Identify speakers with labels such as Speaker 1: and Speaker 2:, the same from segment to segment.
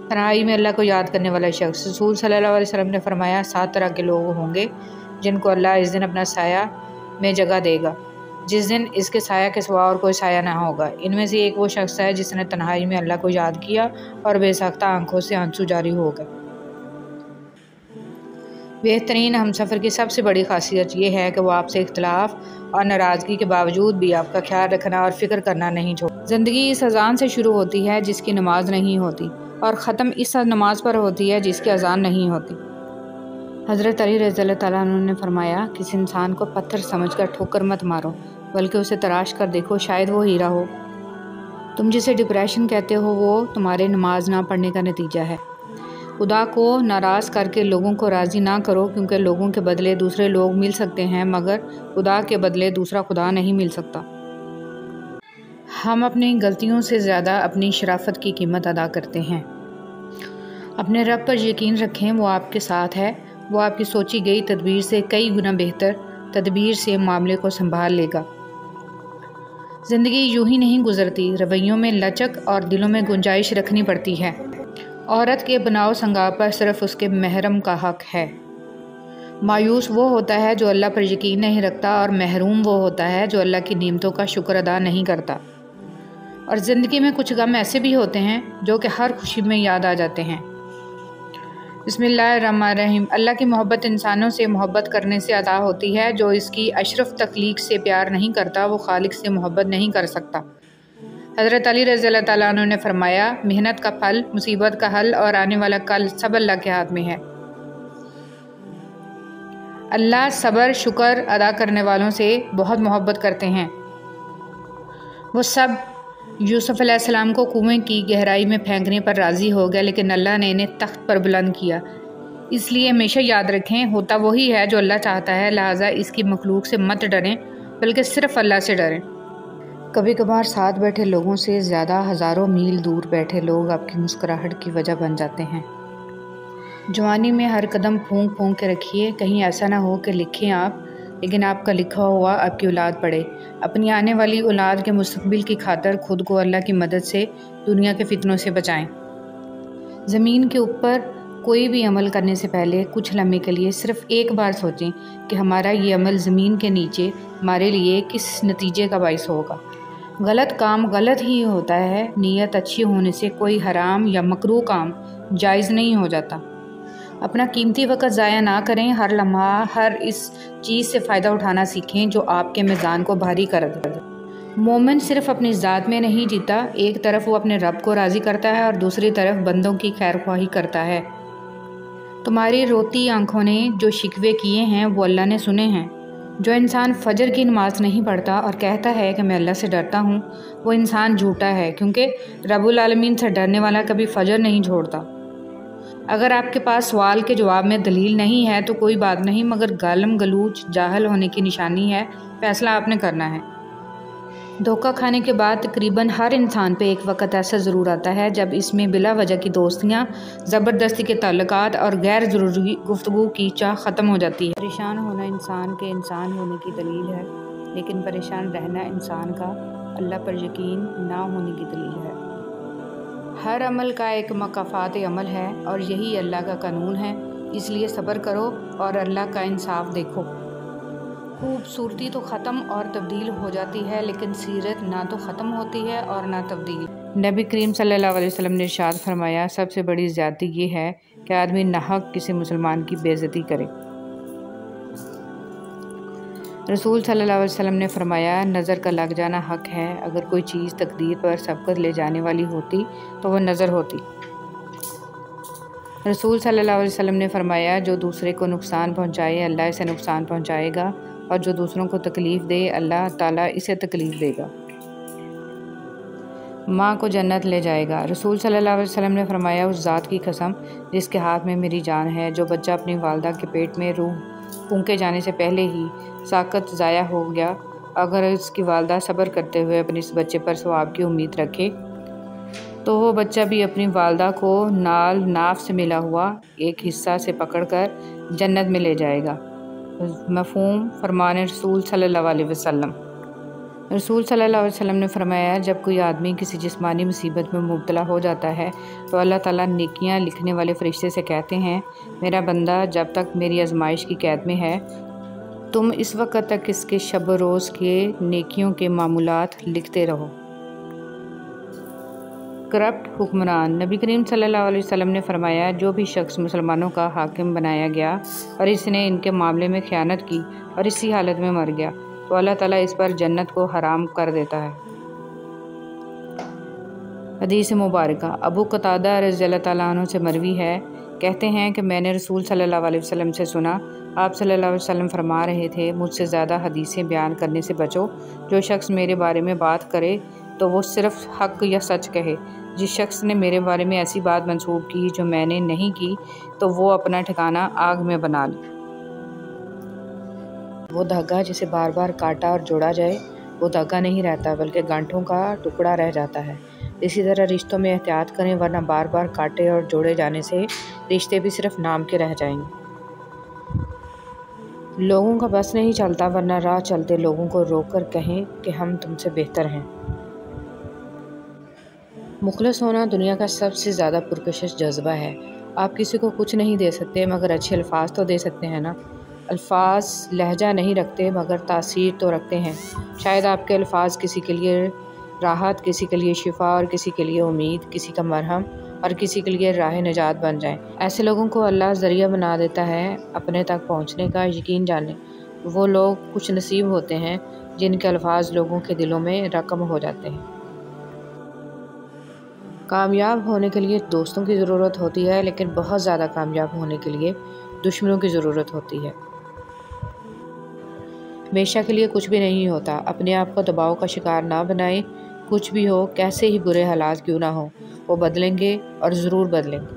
Speaker 1: تنہائی میں اللہ کو یاد کرنے والا شخص۔ رسول صلی اللہ علیہ وسلم نے فرمایا 7 طرح کے لوگ ہوں گے جن کو اللہ اس دن اپنا سایہ میں جگہ دے گا، جس دن اس کے سایہ کے سوا اور کوئی سایہ نہ ہوگا۔ ان میں سے ایک وہ شخص ہے جس نے تنہائی میں اللہ کو یاد کیا اور بے ساختہ آنکھوں سے آنسو جاری ہو گئے۔ بہترین ہمسفر کی سب سے بڑی خاصیت یہ ہے کہ وہ آپ سے اختلاف اور ناراضگی کے باوجود بھی آپ کا خیال رکھنا اور فکر کرنا نہیں چھوڑتا۔ زندگی اس اذان سے شروع ہوتی ہے جس کی نماز نہیں ہوتی، اور ختم اس نماز پر ہوتی ہے جس کی اذان نہیں ہوتی۔ حضرت علی رضی اللہ تعالیٰ عنہ نے فرمایا، کسی انسان کو پتھر سمجھ کر ٹھوکر مت مارو، بلکہ اسے تراش کر دیکھو، شاید وہ ہیرا ہو۔ تم جسے ڈپریشن کہتے ہو وہ تمہارے نماز نہ پڑھنے کا نتیجہ ہے۔ خدا کو ناراض کر کے لوگوں کو راضی نہ کرو، کیونکہ لوگوں کے بدلے دوسرے لوگ مل سکتے ہیں مگر خدا کے بدلے دوسرا خدا نہیں مل سکتا۔ ہم اپنی غلطیوں سے زیادہ اپنی شرافت کی قیمت ادا کرتے ہیں۔ اپنے رب پر یقین رکھیں، وہ آپ کے ساتھ ہے۔ وہ آپ کی سوچی گئی تدبیر سے کئی گنا بہتر تدبیر سے معاملے کو سنبھال لے گا۔ زندگی یوں ہی نہیں گزرتی، رویوں میں لچک اور دلوں میں گنجائش رکھنی پڑتی ہے۔ عورت کے بناؤ سنگار پر صرف اس کے محرم کا حق ہے۔ مایوس وہ ہوتا ہے جو اللہ پر یقین نہیں رکھتا، اور محروم وہ ہوتا ہے جو اللہ کی نعمتوں کا شکر ادا نہیں کرتا۔ اور زندگی میں کچھ غم ایسے بھی ہوتے ہیں جو کہ ہر خوشی میں یاد آ جاتے ہیں۔ بسم اللہ الرحمن الرحیم۔ اللہ کی محبت انسانوں سے محبت کرنے سے عطا ہوتی ہے۔ جو اس کی اشرف تخلیق سے پیار نہیں کرتا وہ خالق سے محبت نہیں کر سکتا۔ حضرت علی رضی اللہ تعالیٰ عنہ نے فرمایا، محنت کا پھل، مصیبت کا حل اور آنے والا کل سب اللہ کے ہاتھ میں ہے۔ اللہ صبر شکر ادا کرنے والوں سے بہت محبت کرتے ہیں۔ وہ سب یوسف علیہ السلام کو کنویں کی گہرائی میں پھینکنے پر راضی ہو گئے، لیکن اللہ نے انہیں تخت پر بلند کیا۔ اس لیے ہمیشہ یاد رکھیں، ہوتا وہی ہے جو اللہ چاہتا ہے، لہٰذا اس کی مخلوق سے مت ڈریں بلکہ صرف اللہ سے ڈریں۔ کبھی کبھار ساتھ بیٹھے لوگوں سے زیادہ ہزاروں میل دور بیٹھے لوگ آپ کی مسکراہٹ کی وجہ بن جاتے ہیں۔ جوانی میں ہر قدم پھونک پھونک کے رکھیے، کہیں ایسا نہ ہو کہ لکھیں آپ لیکن آپ کا لکھا ہوا آپ کی اولاد پڑھے۔ اپنی آنے والی اولاد کے مستقبل کی خاطر خود کو اللہ کی مدد سے دنیا کے فتنوں سے بچائیں۔ زمین کے اوپر کوئی بھی عمل کرنے سے پہلے کچھ لمحے کے لیے صرف ایک بار سوچیں کہ ہمارا یہ عمل زمین کے نیچے ہمارے لیے کس نتیجے کا باعث ہوگا۔ غلط کام غلط ہی ہوتا ہے، نیت اچھی ہونے سے کوئی حرام یا مکروہ کام جائز نہیں ہو جاتا۔ اپنا قیمتی وقت ضائع نہ کریں، ہر لمحہ ہر اس چیز سے فائدہ اٹھانا سیکھیں جو آپ کے میزان کو بھاری کر دے۔ مومن صرف اپنی ذات میں نہیں جیتا، ایک طرف وہ اپنے رب کو راضی کرتا ہے اور دوسری طرف بندوں کی خیر خواہی کرتا ہے۔ تمہاری روتی آنکھوں نے جو شکوے کیے ہیں وہ اللہ نے سنے ہیں۔ جو انسان فجر کی نماز نہیں پڑھتا اور کہتا ہے کہ میں اللہ سے ڈرتا ہوں، وہ انسان جھوٹا ہے، کیونکہ رب العالمین سے ڈرنے والا کبھی فجر نہیں چھوڑتا۔ اگر آپ کے پاس سوال کے جواب میں دلیل نہیں ہے تو کوئی بات نہیں، مگر گالم گلوچ جاہل ہونے کی نشانی ہے، فیصلہ آپ نے کرنا ہے۔ دھوکہ کھانے کے بعد تقریباً ہر انسان پہ ایک وقت ایسا ضرور آتا ہے جب اس میں بلا وجہ کی دوستیاں، زبردستی کے تعلقات اور غیر ضروری گفتگو کی چاہ ختم ہو جاتی ہے۔ پریشان ہونا انسان کے انسان ہونے کی دلیل ہے، لیکن پریشان رہنا انسان کا اللہ پر یقین نہ ہونے کی دلیل ہے۔ ہر عمل کا ایک مکافات عمل ہے اور یہی اللہ کا قانون ہے، اس لیے صبر کرو اور اللہ کا انصاف دیکھو۔ خوبصورتی تو ختم اور تبدیل ہو جاتی ہے، لیکن سیرت نہ تو ختم ہوتی ہے اور نہ تبدیل۔ نبی کریم صلی اللہ علیہ وسلم نے ارشاد فرمایا، سب سے بڑی زیادتی یہ ہے کہ آدمی ناحق کسی مسلمان کی بے عزتی کرے۔ رسول صلی اللہ علیہ وسلم نے فرمایا، نظر کا لگ جانا حق ہے، اگر کوئی چیز تقدیر پر سبقت لے جانے والی ہوتی تو وہ نظر ہوتی۔ رسول صلی اللہ علیہ وسلم نے فرمایا، جو دوسرے کو نقصان پہنچائے اللہ اسے نقصان پہنچائے گا، اور جو دوسروں کو تکلیف دے اللہ تعالیٰ اسے تکلیف دے گا۔ ماں کو جنت لے جائے گا۔ رسول صلی اللہ علیہ وسلم نے فرمایا، اس ذات کی قسم جس کے ہاتھ میں میری جان ہے، جو بچہ اپنی والدہ کے پیٹ میں روح پھونکے جانے سے پہلے ہی ساقط ضائع ہو گیا، اگر اس کی والدہ صبر کرتے ہوئے اپنے اس بچے پر ثواب کی امید رکھے تو وہ بچہ بھی اپنی والدہ کو نال ناف سے ملا ہوا ایک حصہ سے پکڑ کر جنت میں لے جائے گا۔ مفہوم فرمان رسول صلی اللہ علیہ وسلم۔ رسول صلی اللہ علیہ وسلم نے فرمایا جب کوئی آدمی کسی جسمانی مصیبت میں مبتلا ہو جاتا ہے تو اللہ تعالیٰ نیکیاں لکھنے والے فرشتے سے کہتے ہیں میرا بندہ جب تک میری آزمائش کی قید میں ہے تم اس وقت تک اس کے شب و روز کے نیکیوں کے معمولات لکھتے رہو۔ کرپٹ حکمران۔ نبی کریم صلی اللہ علیہ وسلم نے فرمایا جو بھی شخص مسلمانوں کا حاکم بنایا گیا اور اس نے ان کے معاملے میں خیانت کی اور اسی حالت میں مر گیا تو اللہ تعالیٰ اس پر جنت کو حرام کر دیتا ہے۔ حدیث مبارکہ۔ ابو قتادہ رضی اللہ تعالیٰ عنہ سے مروی ہے، کہتے ہیں کہ میں نے رسول صلی اللہ علیہ وسلم سے سنا، آپ صلی اللہ علیہ وسلم فرما رہے تھے مجھ سے زیادہ حدیثیں بیان کرنے سے بچو، جو شخص میرے بارے میں بات کرے تو وہ صرف حق یا سچ کہے، جس شخص نے میرے بارے میں ایسی بات منسوب کی جو میں نے نہیں کی تو وہ اپنا ٹھکانہ آگ میں بنا لے۔ وہ دھاگا جسے بار بار کاٹا اور جوڑا جائے وہ دھاگا نہیں رہتا بلکہ گانٹھوں کا ٹکڑا رہ جاتا ہے۔ اسی طرح رشتوں میں احتیاط کریں ورنہ بار بار کاٹے اور جوڑے جانے سے رشتے بھی صرف نام کے رہ جائیں گے۔ لوگوں کا بس نہیں چلتا ورنہ راہ چلتے لوگوں کو روک کر کہیں کہ ہم تم سے بہتر ہیں۔ مخلص ہونا دنیا کا سب سے زیادہ پرکشش جذبہ ہے۔ آپ کسی کو کچھ نہیں دے سکتے مگر اچھے الفاظ تو دے سکتے ہیں نا۔ الفاظ لہجہ نہیں رکھتے مگر تاثیر تو رکھتے ہیں۔ شاید آپ کے الفاظ کسی کے لیے راحت، کسی کے لیے شفا اور کسی کے لیے امید، کسی کا مرہم اور کسی کے لیے راہ نجات بن جائیں۔ ایسے لوگوں کو اللہ ذریعہ بنا دیتا ہے اپنے تک پہنچنے کا۔ یقین جانیں وہ لوگ خوش نصیب ہوتے ہیں جن کے الفاظ لوگوں کے دلوں میں رقم ہو جاتے ہیں۔ کامیاب ہونے کے لیے دوستوں کی ضرورت ہوتی ہے لیکن بہت زیادہ کامیاب ہونے کے لیے دشمنوں کی ضرورت ہوتی ہے۔ ہمیشہ کے لیے کچھ بھی نہیں ہوتا۔ اپنے آپ کو دباؤ کا شکار نہ بنائیں۔ کچھ بھی ہو، کیسے ہی برے حالات کیوں نہ ہوں، وہ بدلیں گے اور ضرور بدلیں گے۔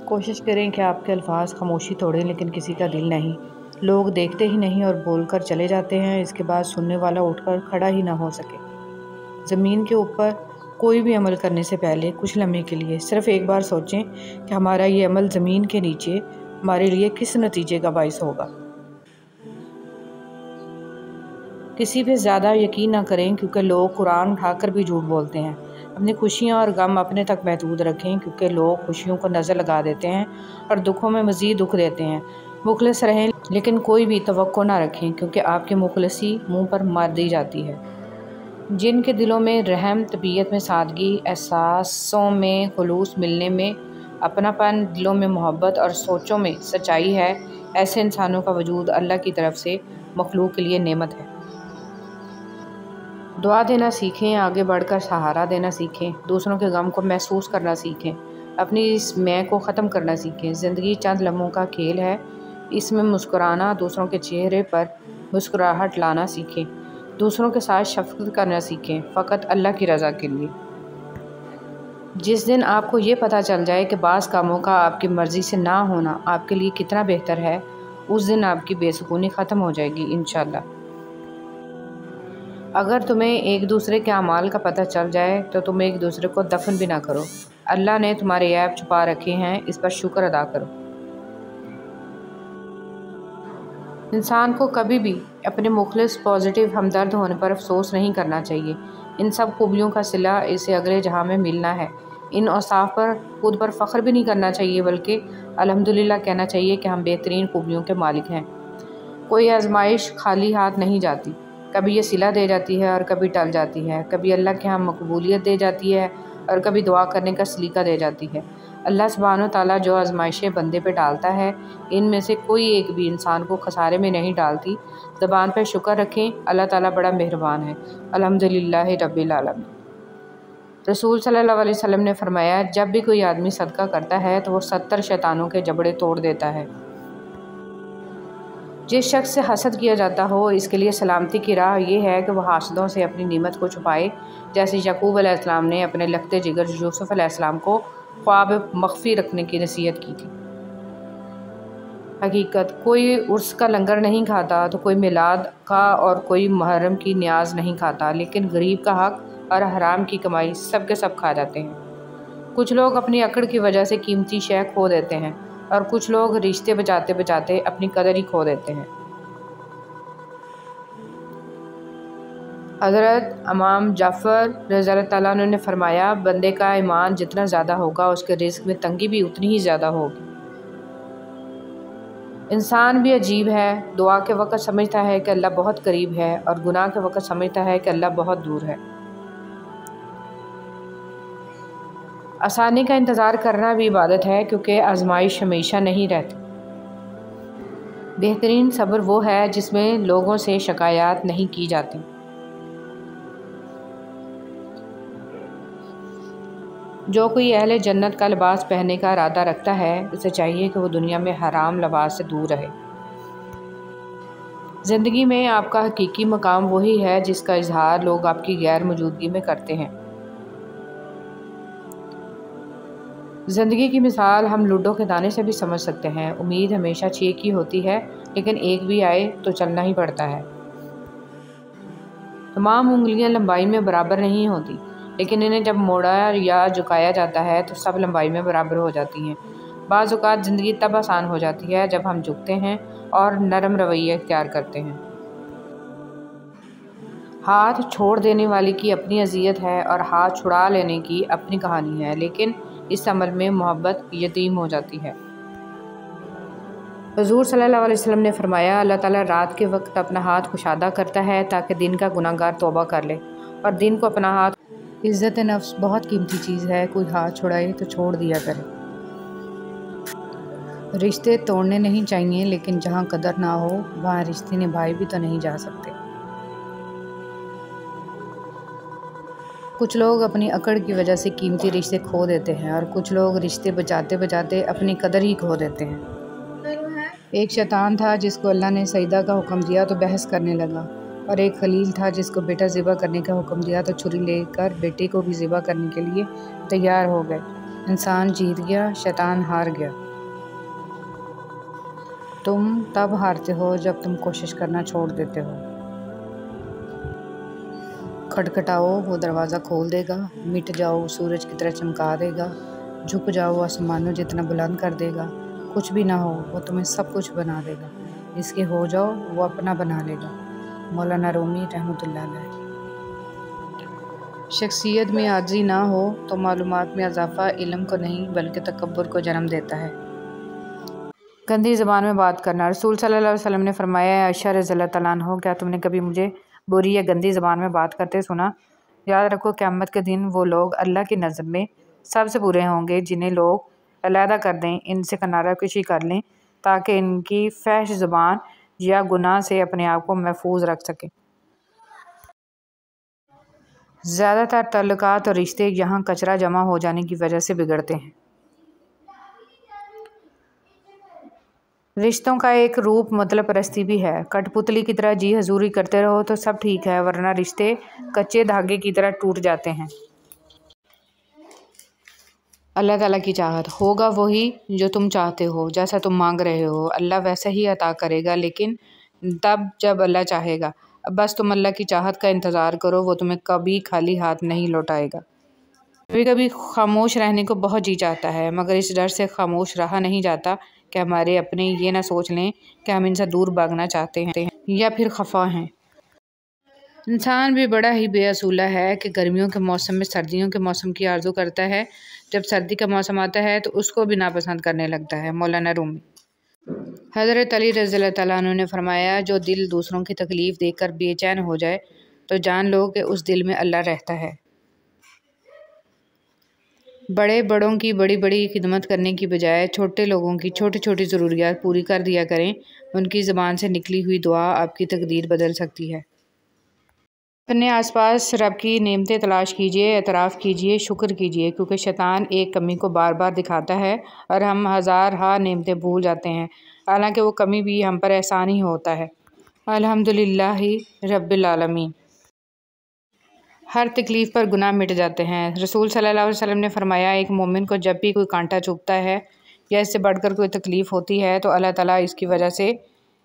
Speaker 1: کوشش کریں کہ آپ کے الفاظ خاموشی توڑیں لیکن کسی کا دل نہیں۔ لوگ دیکھتے ہی نہیں اور بول کر چلے جاتے ہیں، اس کے بعد سننے والا اٹھ کر کھڑا ہی نہ ہو سکے۔ زمین کے اوپر کوئی بھی عمل کرنے سے پہلے کچھ لمحے کے لیے صرف ایک بار سوچیں کہ ہمارا یہ عمل زمین کے نیچے ہمارے لیے کس نتیجے کا باعث ہوگا۔ کسی پہ زیادہ یقین نہ کریں کیونکہ لوگ قرآن اٹھا کر بھی جھوٹ بولتے ہیں۔ اپنی خوشیاں اور غم اپنے تک محدود رکھیں کیونکہ لوگ خوشیوں کو نظر لگا دیتے ہیں اور دکھوں میں مزید دکھ دیتے ہیں۔ مخلص رہیں لیکن کوئی بھی توقع نہ رکھیں کیونکہ آپ کی مخلصی منہ پر مار دی جاتی ہے۔ جن کے دلوں میں رحم، طبیعت میں سادگی، احساسوں میں خلوص، ملنے میں اپنا پن، دلوں میں محبت اور سوچوں میں سچائی ہے، ایسے انسانوں کا وجود اللہ کی طرف سے مخلوق کے لیے نعمت ہے۔ دعا دینا سیکھیں، آگے بڑھ کر سہارا دینا سیکھیں، دوسروں کے غم کو محسوس کرنا سیکھیں، اپنی اس میں کو ختم کرنا سیکھیں۔ زندگی چند لمحوں کا کھیل ہے، اس میں مسکرانا، دوسروں کے چہرے پر مسکراہٹ لانا سیکھیں، دوسروں کے ساتھ شفقت کرنا سیکھیں، فقط اللہ کی رضا کے لیے۔ جس دن آپ کو یہ پتہ چل جائے کہ بعض کاموں کا آپ کی مرضی سے نہ ہونا آپ کے لیے کتنا بہتر ہے، اس دن آپ کی بے سکونی ختم ہو جائے گی انشاءاللہ۔ اگر تمہیں ایک دوسرے کے اعمال کا پتہ چل جائے تو تم ایک دوسرے کو دفن بھی نہ کرو۔ اللہ نے تمہارے عیب چھپا رکھے ہیں، اس پر شکر ادا کرو۔ انسان کو کبھی بھی اپنے مخلص پازیٹیو ہمدرد ہونے پر افسوس نہیں کرنا چاہیے۔ ان سب خوبیوں کا صلہ اسے اگلے جہاں میں ملنا ہے۔ ان اوصاف پر خود پر فخر بھی نہیں کرنا چاہیے بلکہ الحمدللہ کہنا چاہیے کہ ہم بہترین خوبیوں کے مالک ہیں۔ کوئی آزمائش خالی ہاتھ نہیں جاتی، کبھی یہ صلہ دے جاتی ہے اور کبھی ٹل جاتی ہے، کبھی اللہ کے ہاں مقبولیت دے جاتی ہے اور کبھی دعا کرنے کا سلیقہ دے جاتی ہے۔ اللہ سبحانہ و تعالیٰ جو آزمائشیں بندے پہ ڈالتا ہے ان میں سے کوئی ایک بھی انسان کو خسارے میں نہیں ڈالتی۔ زبان پہ شکر رکھیں، اللہ تعالیٰ بڑا مہربان ہے۔ الحمدللہ رب العالمین۔ رسول صلی اللہ علیہ وسلم نے فرمایا جب بھی کوئی آدمی صدقہ کرتا ہے تو وہ 70 شیطانوں کے جبڑے توڑ دیتا ہے۔ جس شخص سے حسد کیا جاتا ہو اس کے لیے سلامتی کی راہ یہ ہے کہ وہ حاسدوں سے اپنی نعمت کو چھپائے، جیسے یعقوب علیہ السلام نے اپنے لختے جگر یوسف علیہ السلام کو خواب مخفی رکھنے کی نصیحت کی تھی۔ حقیقت، کوئی عرس کا لنگر نہیں کھاتا تو کوئی میلاد کا اور کوئی محرم کی نیاز نہیں کھاتا، لیکن غریب کا حق اور حرام کی کمائی سب کے سب کھا جاتے ہیں۔ کچھ لوگ اپنی اکڑ کی وجہ سے قیمتی شے کھو دیتے ہیں اور کچھ لوگ رشتے بچاتے بچاتے اپنی قدر ہی کھو دیتے ہیں۔ حضرت امام جعفر رضی اللہ تعالیٰ عنہ نے فرمایا، بندے کا ایمان جتنا زیادہ ہوگا اس کے رزق میں تنگی بھی اتنی ہی زیادہ ہوگی۔ انسان بھی عجیب ہے، دعا کے وقت سمجھتا ہے کہ اللہ بہت قریب ہے اور گناہ کے وقت سمجھتا ہے کہ اللہ بہت دور ہے۔ آسانی کا انتظار کرنا بھی عبادت ہے، کیونکہ آزمائش ہمیشہ نہیں رہتی۔ بہترین صبر وہ ہے جس میں لوگوں سے شکایات نہیں کی جاتی۔ جو کوئی اہل جنت کا لباس پہننے کا ارادہ رکھتا ہے، اسے چاہیے کہ وہ دنیا میں حرام لباس سے دور رہے۔ زندگی میں آپ کا حقیقی مقام وہی ہے جس کا اظہار لوگ آپ کی غیر موجودگی میں کرتے ہیں۔ زندگی کی مثال ہم لوڈو کے دانے سے بھی سمجھ سکتے ہیں۔ امید ہمیشہ 6 کی ہوتی ہے، لیکن ایک بھی آئے تو چلنا ہی پڑتا ہے۔ تمام انگلیاں لمبائی میں برابر نہیں ہوتی، لیکن انہیں جب موڑا یا جھکایا جاتا ہے تو سب لمبائی میں برابر ہو جاتی ہیں۔ بعض اوقات زندگی تب آسان ہو جاتی ہے جب ہم جھکتے ہیں اور نرم رویہ اختیار کرتے ہیں۔ ہاتھ چھوڑ دینے والے کی اپنی اذیت ہے اور ہاتھ چھڑا لینے کی اپنی کہانی ہے، لیکن اس عمل میں محبت یتیم ہو جاتی ہے۔ حضور صلی اللہ علیہ وسلم نے فرمایا، اللہ تعالیٰ رات کے وقت اپنا ہاتھ کشادہ کرتا ہے تاکہ دن کا گناہ گار توبہ کر لے، اور دن کو اپنا ہاتھ۔ عزت نفس بہت قیمتی چیز ہے، کوئی ہاتھ چھڑائے تو چھوڑ دیا کرے۔ رشتے توڑنے نہیں چاہیے، لیکن جہاں قدر نہ ہو وہاں رشتے نبھائے بھی تو نہیں جا سکتے۔ کچھ لوگ اپنی اکڑ کی وجہ سے قیمتی رشتے کھو دیتے ہیں، اور کچھ لوگ رشتے بچاتے بچاتے اپنی قدر ہی کھو دیتے ہیں۔ ایک شیطان تھا جس کو اللہ نے سجدہ کا حکم دیا تو بحث کرنے لگا، اور ایک خلیل تھا جس کو بیٹا ذبح کرنے کا حکم دیا تو چھری لے کر بیٹے کو بھی ذبح کرنے کے لیے تیار ہو گئے۔ انسان جیت گیا، شیطان ہار گیا۔ تم تب ہارتے ہو جب تم کوشش کرنا چھوڑ دیتے ہو۔ کھٹکھٹاؤ، وہ دروازہ کھول دے گا۔ مٹ جاؤ، سورج کی طرح چمکا دے گا۔ جھک جاؤ، آسمانوں جتنا بلند کر دے گا۔ کچھ بھی نہ ہو، وہ تمہیں سب کچھ بنا دے گا۔ اس کے ہو جاؤ، وہ اپنا بنا لے گا۔ مولانا رومی رحمۃ اللہ علیہ۔ شخصیت میں عاجزی نہ ہو تو معلومات میں اضافہ علم کو نہیں بلکہ تکبر کو جنم دیتا ہے۔ گندی زبان میں بات کرنا۔ رسول صلی اللہ علیہ وسلم نے فرمایا، عائشہ رضی اللہ تعالیٰ عنہ، کیا تم نے کبھی مجھے بری یا گندی زبان میں بات کرتے سنا؟ یاد رکھو، قیامت کے دن وہ لوگ اللہ کی نظر میں سب سے برے ہوں گے جنہیں لوگ علیحدہ کر دیں، ان سے کنارہ کشی کر لیں تاکہ ان کی فحش زبان یا گناہ سے اپنے آپ کو محفوظ رکھ سکیں۔ زیادہ تر تعلقات اور رشتے یہاں کچرا جمع ہو جانے کی وجہ سے بگڑتے ہیں۔ رشتوں کا ایک روپ مطلب پرستی بھی ہے۔ کٹ پتلی کی طرح جی حضوری کرتے رہو تو سب ٹھیک ہے، ورنہ رشتے کچے دھاگے کی طرح ٹوٹ جاتے ہیں۔ اللہ تعالیٰ کی چاہت ہوگا وہی جو تم چاہتے ہو، جیسا تم مانگ رہے ہو اللہ ویسا ہی عطا کرے گا، لیکن تب جب اللہ چاہے گا۔ اب بس تم اللہ کی چاہت کا انتظار کرو، وہ تمہیں کبھی خالی ہاتھ نہیں لوٹائے گا۔ کبھی کبھی خاموش رہنے کو بہت جی چاہتا ہے، مگر اس ڈر سے خاموش رہا نہیں جاتا کہ ہمارے اپنے یہ نہ سوچ لیں کہ ہم ان سے دور بھاگنا چاہتے ہیں یا پھر خفا ہیں۔ انسان بھی بڑا ہی بے اصولہ ہے کہ گرمیوں کے موسم میں سردیوں کے موسم کی آرزو کرتا ہے، جب سردی کا موسم آتا ہے تو اس کو بھی ناپسند کرنے لگتا ہے۔ مولانا رومی۔ حضرت علی رضی اللہ تعالیٰ عنہ نے فرمایا، جو دل دوسروں کی تکلیف دیکھ کر بے چین ہو جائے تو جان لو کہ اس دل میں اللہ رہتا ہے۔ بڑے بڑوں کی بڑی بڑی خدمت کرنے کی بجائے چھوٹے لوگوں کی چھوٹی چھوٹی ضروریات پوری کر دیا کریں، ان کی زبان سے نکلی ہوئی دعا آپ کی تقدیر بدل سکتی ہے۔ اپنے آس پاس رب کی نعمتیں تلاش کیجیے، اعتراف کیجیے، شکر کیجیے، کیونکہ شیطان ایک کمی کو بار بار دکھاتا ہے اور ہم ہزارہا نعمتیں بھول جاتے ہیں، حالانکہ وہ کمی بھی ہم پر احسان ہی ہوتا ہے۔ الحمدللہ رب العالمین۔ ہر تکلیف پر گناہ مٹ جاتے ہیں۔ رسول صلی اللہ علیہ وسلم نے فرمایا، ایک مومن کو جب بھی کوئی کانٹا چبھتا ہے یا اس سے بڑھ کر کوئی تکلیف ہوتی ہے تو اللہ تعالیٰ اس کی وجہ سے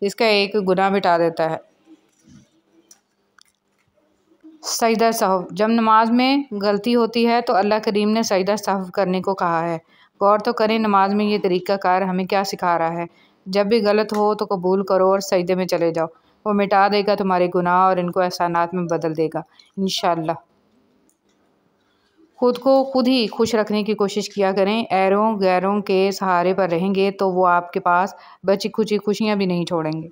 Speaker 1: اس کا ایک گناہ مٹا دیتا ہے۔ سجدہ سہو۔ جب نماز میں غلطی ہوتی ہے تو اللہ کریم نے سجدہ سہو کرنے کو کہا ہے۔ غور تو کریں نماز میں یہ طریقہ کار ہمیں کیا سکھا رہا ہے۔ جب بھی غلط ہو تو قبول کرو اور سجدے میں چلے جاؤ۔ وہ مٹا دے گا تمہارے گناہ اور ان کو احسانات میں بدل دے گا انشاءاللہ۔ خود کو خود ہی خوش رکھنے کی کوشش کیا کریں، ایروں غیروں کے سہارے پر رہیں گے تو وہ آپ کے پاس بچی کھچی خوشیاں بھی نہیں چھوڑیں گے۔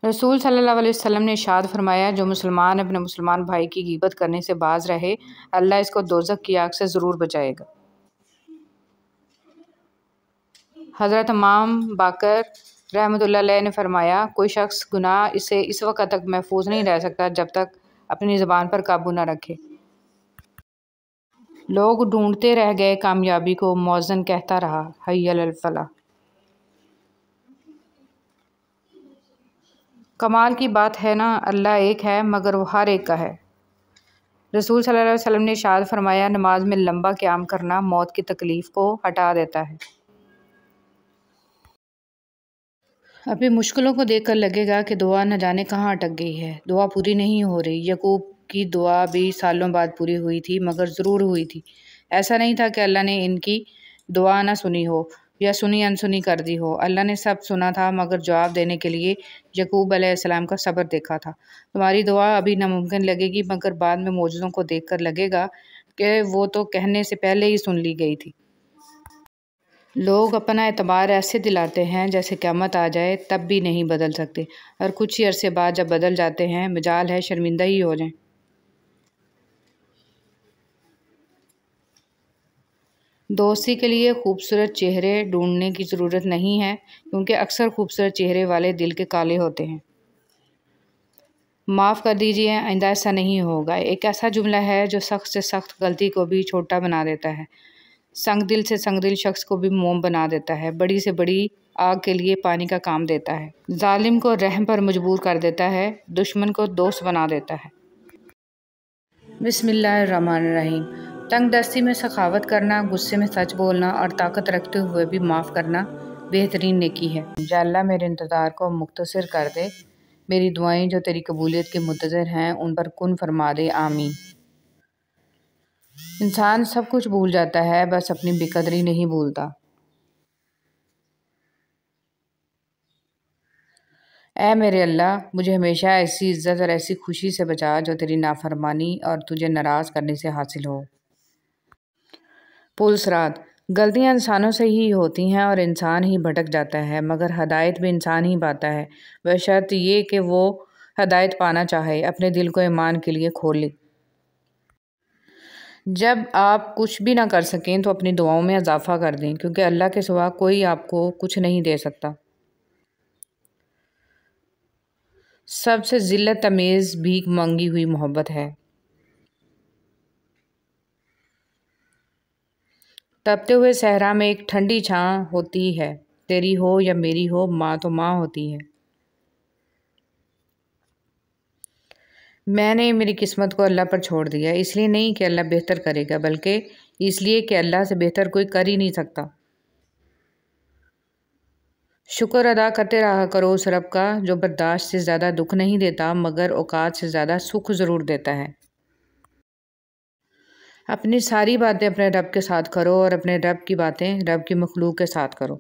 Speaker 1: رسول صلی اللہ علیہ وسلم نے ارشاد فرمایا، جو مسلمان اپنے مسلمان بھائی کی غیبت کرنے سے باز رہے، اللہ اس کو دوزخ کی آگ سے ضرور بچائے گا۔ حضرت امام باقر رحمۃ اللہ علیہ نے فرمایا، کوئی شخص گناہ سے اس وقت تک محفوظ نہیں رہ سکتا جب تک اپنی زبان پر قابو نہ رکھے۔ لوگ ڈھونڈتے رہ گئے کامیابی کو، مؤذن کہتا رہا حی علی الفلاح۔ کمال کی بات ہے نا، اللہ ایک ہے مگر وہ ہر ایک کا ہے۔ رسول صلی اللہ علیہ وسلم نے ارشاد فرمایا، نماز میں لمبا قیام کرنا موت کی تکلیف کو ہٹا دیتا ہے۔ اپنی مشکلوں کو دیکھ کر لگے گا کہ دعا نہ جانے کہاں اٹک گئی ہے، دعا پوری نہیں ہو رہی۔ یعقوب کی دعا بھی سالوں بعد پوری ہوئی تھی مگر ضرور ہوئی تھی۔ ایسا نہیں تھا کہ اللہ نے ان کی دعا نہ سنی ہو یا سنی انسنی کر دی ہو، اللہ نے سب سنا تھا مگر جواب دینے کے لیے یعقوب علیہ السلام کا صبر دیکھا تھا۔ تمہاری دعا ابھی ناممکن لگے گی مگر بعد میں معجزوں کو دیکھ کر لگے گا کہ وہ تو کہنے سے پہلے ہی سن لی گئی تھی۔ لوگ اپنا اعتبار ایسے دلاتے ہیں جیسے قیامت آ جائے تب بھی نہیں بدل سکتے، اور کچھ ہی عرصے بعد جب بدل جاتے ہیں مجال ہے شرمندہ ہی ہو جائیں۔ دوستی کے لیے خوبصورت چہرے ڈھونڈنے کی ضرورت نہیں ہے، کیونکہ اکثر خوبصورت چہرے والے دل کے کالے ہوتے ہیں۔ معاف کر دیجیے، آئندہ ایسا نہیں ہوگا، ایک ایسا جملہ ہے جو سخت سے سخت غلطی کو بھی چھوٹا بنا دیتا ہے، سنگ دل سے سنگ دل شخص کو بھی موم بنا دیتا ہے، بڑی سے بڑی آگ کے لیے پانی کا کام دیتا ہے، ظالم کو رحم پر مجبور کر دیتا ہے، دشمن کو دوست بنا دیتا ہے۔ بسم اللہ الرحمن الرحیم۔ تنگ دستی میں سخاوت کرنا، غصے میں سچ بولنا اور طاقت رکھتے ہوئے بھی معاف کرنا بہترین نیکی ہے۔ یا اللہ میرے انتظار کو مختصر کر دے، میری دعائیں جو تیری قبولیت کے منتظر ہیں ان پر کن فرما دے، آمین۔ انسان سب کچھ بھول جاتا ہے، بس اپنی بے قدری نہیں بھولتا۔ اے میرے اللہ، مجھے ہمیشہ ایسی عزت اور ایسی خوشی سے بچا جو تیری نافرمانی اور تجھے ناراض کرنے سے حاصل ہو۔ پل صراط۔ غلطیاں انسانوں سے ہی ہوتی ہیں اور انسان ہی بھٹک جاتا ہے، مگر ہدایت بھی انسان ہی پاتا ہے، بشرط یہ کہ وہ ہدایت پانا چاہے، اپنے دل کو ایمان کے لیے کھول لے۔ جب آپ کچھ بھی نہ کر سکیں تو اپنی دعاؤں میں اضافہ کر دیں، کیونکہ اللہ کے سوا کوئی آپ کو کچھ نہیں دے سکتا۔ سب سے ذلت آمیز بھیک مانگی ہوئی محبت ہے۔ تپتے ہوئے صحرا میں ایک ٹھنڈی چھاں ہوتی ہے، تیری ہو یا میری ہو، ماں تو ماں ہوتی ہے۔ میں نے میری قسمت کو اللہ پر چھوڑ دیا، اس لیے نہیں کہ اللہ بہتر کرے گا، بلکہ اس لیے کہ اللہ سے بہتر کوئی کر ہی نہیں سکتا۔ شکر ادا کرتے رہا کرو اس رب کا جو برداشت سے زیادہ دکھ نہیں دیتا مگر اوقات سے زیادہ سکھ ضرور دیتا ہے۔ اپنی ساری باتیں اپنے رب کے ساتھ کرو اور اپنے رب کی باتیں رب کی مخلوق کے ساتھ کرو۔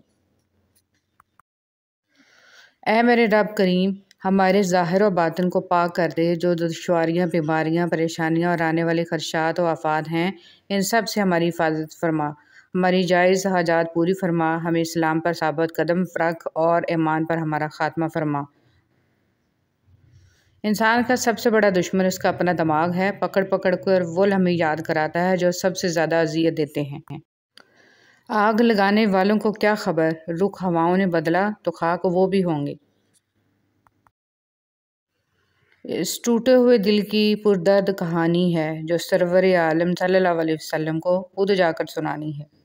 Speaker 1: اے میرے رب کریم، ہمارے ظاہر و باطن کو پاک کر دے، جو دشواریاں، بیماریاں، پریشانیاں اور آنے والے خدشات و آفات ہیں ان سب سے ہماری حفاظت فرما، ہماری جائز حاجات پوری فرما، ہمیں اسلام پر ثابت قدم رکھ اور ایمان پر ہمارا خاتمہ فرما۔ انسان کا سب سے بڑا دشمن اس کا اپنا دماغ ہے، پکڑ پکڑ کر وہ ہمیں یاد کراتا ہے جو سب سے زیادہ اذیت دیتے ہیں۔ آگ لگانے والوں کو کیا خبر، رخ ہواؤں نے بدلا تو خاک وہ بھی ہوں گے۔ اس ٹوٹے ہوئے دل کی پردرد کہانی ہے جو سرور عالم صلی اللہ علیہ وسلم کو خود جا کر سنانی ہے۔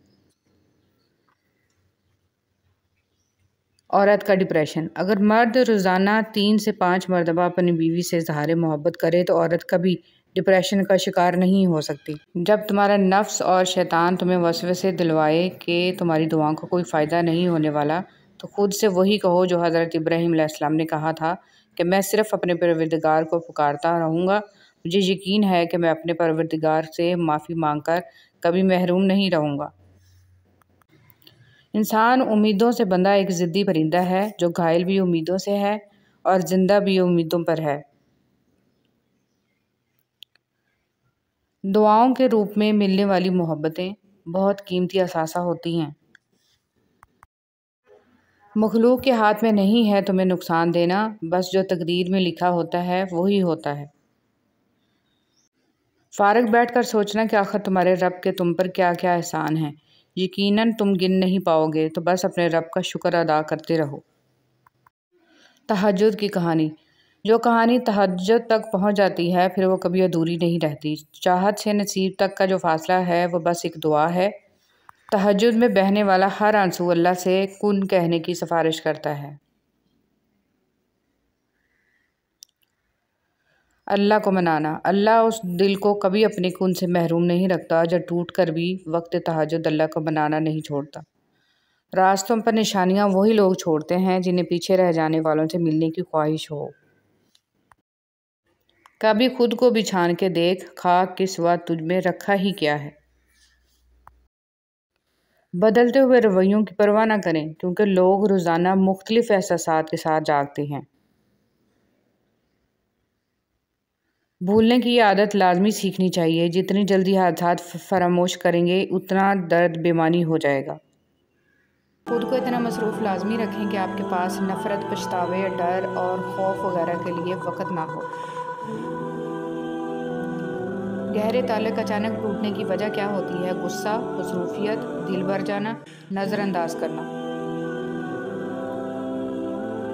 Speaker 1: عورت کا ڈپریشن۔ اگر مرد روزانہ 3 سے 5 مرتبہ اپنی بیوی سے اظہار محبت کرے تو عورت کبھی ڈپریشن کا شکار نہیں ہو سکتی۔ جب تمہارا نفس اور شیطان تمہیں وسوسے دلوائے کہ تمہاری دعاؤں کا کوئی فائدہ نہیں ہونے والا، تو خود سے وہی کہو جو حضرت ابراہیم علیہ السلام نے کہا تھا کہ میں صرف اپنے پروردگار کو پکارتا رہوں گا، مجھے یقین ہے کہ میں اپنے پروردگار سے معافی مانگ کر کبھی محروم نہیں رہوں گا۔ انسان امیدوں سے بندھا ایک ضدی پرندہ ہے جو گھائل بھی امیدوں سے ہے اور زندہ بھی امیدوں پر ہے۔ دعاؤں کے روپ میں ملنے والی محبتیں بہت قیمتی اثاثہ ہوتی ہیں۔ مخلوق کے ہاتھ میں نہیں ہے تمہیں نقصان دینا، بس جو تقدیر میں لکھا ہوتا ہے وہی ہوتا ہے۔ فارغ بیٹھ کر سوچنا کہ آخر تمہارے رب کے تم پر کیا کیا احسان ہیں، یقیناً تم گن نہیں پاؤ گے، تو بس اپنے رب کا شکر ادا کرتے رہو۔ تہجد کی کہانی۔ جو کہانی تہجد تک پہنچ جاتی ہے پھر وہ کبھی ادھوری نہیں رہتی۔ چاہت سے نصیب تک کا جو فاصلہ ہے وہ بس ایک دعا ہے۔ تہجد میں بہنے والا ہر آنسو اللہ سے کن کہنے کی سفارش کرتا ہے۔ اللہ کو منانا۔ اللہ اس دل کو کبھی اپنے کن سے محروم نہیں رکھتا جو ٹوٹ کر بھی وقت تہجد اللہ کو منانا نہیں چھوڑتا۔ راستوں پر نشانیاں وہی لوگ چھوڑتے ہیں جنہیں پیچھے رہ جانے والوں سے ملنے کی خواہش ہو۔ کبھی خود کو بھی چھان کے دیکھ، خاک کے سوا تجھ میں رکھا ہی کیا ہے۔ بدلتے ہوئے رویوں کی پرواہ نہ کریں، کیونکہ لوگ روزانہ مختلف احساسات کے ساتھ جاگتے ہیں۔ بھولنے کی یہ عادت لازمی سیکھنی چاہیے۔ جتنی جلدی حادثات فراموش کریں گے اتنا درد بیمانی ہو جائے گا۔ خود کو اتنا مصروف لازمی رکھیں کہ آپ کے پاس نفرت، پچھتاوے، ڈر اور خوف وغیرہ کے لیے وقت نہ ہو۔ گہرے تعلق اچانک ٹوٹنے کی وجہ کیا ہوتی ہے؟ غصہ، مصروفیت، دل بھر جانا، نظر انداز کرنا۔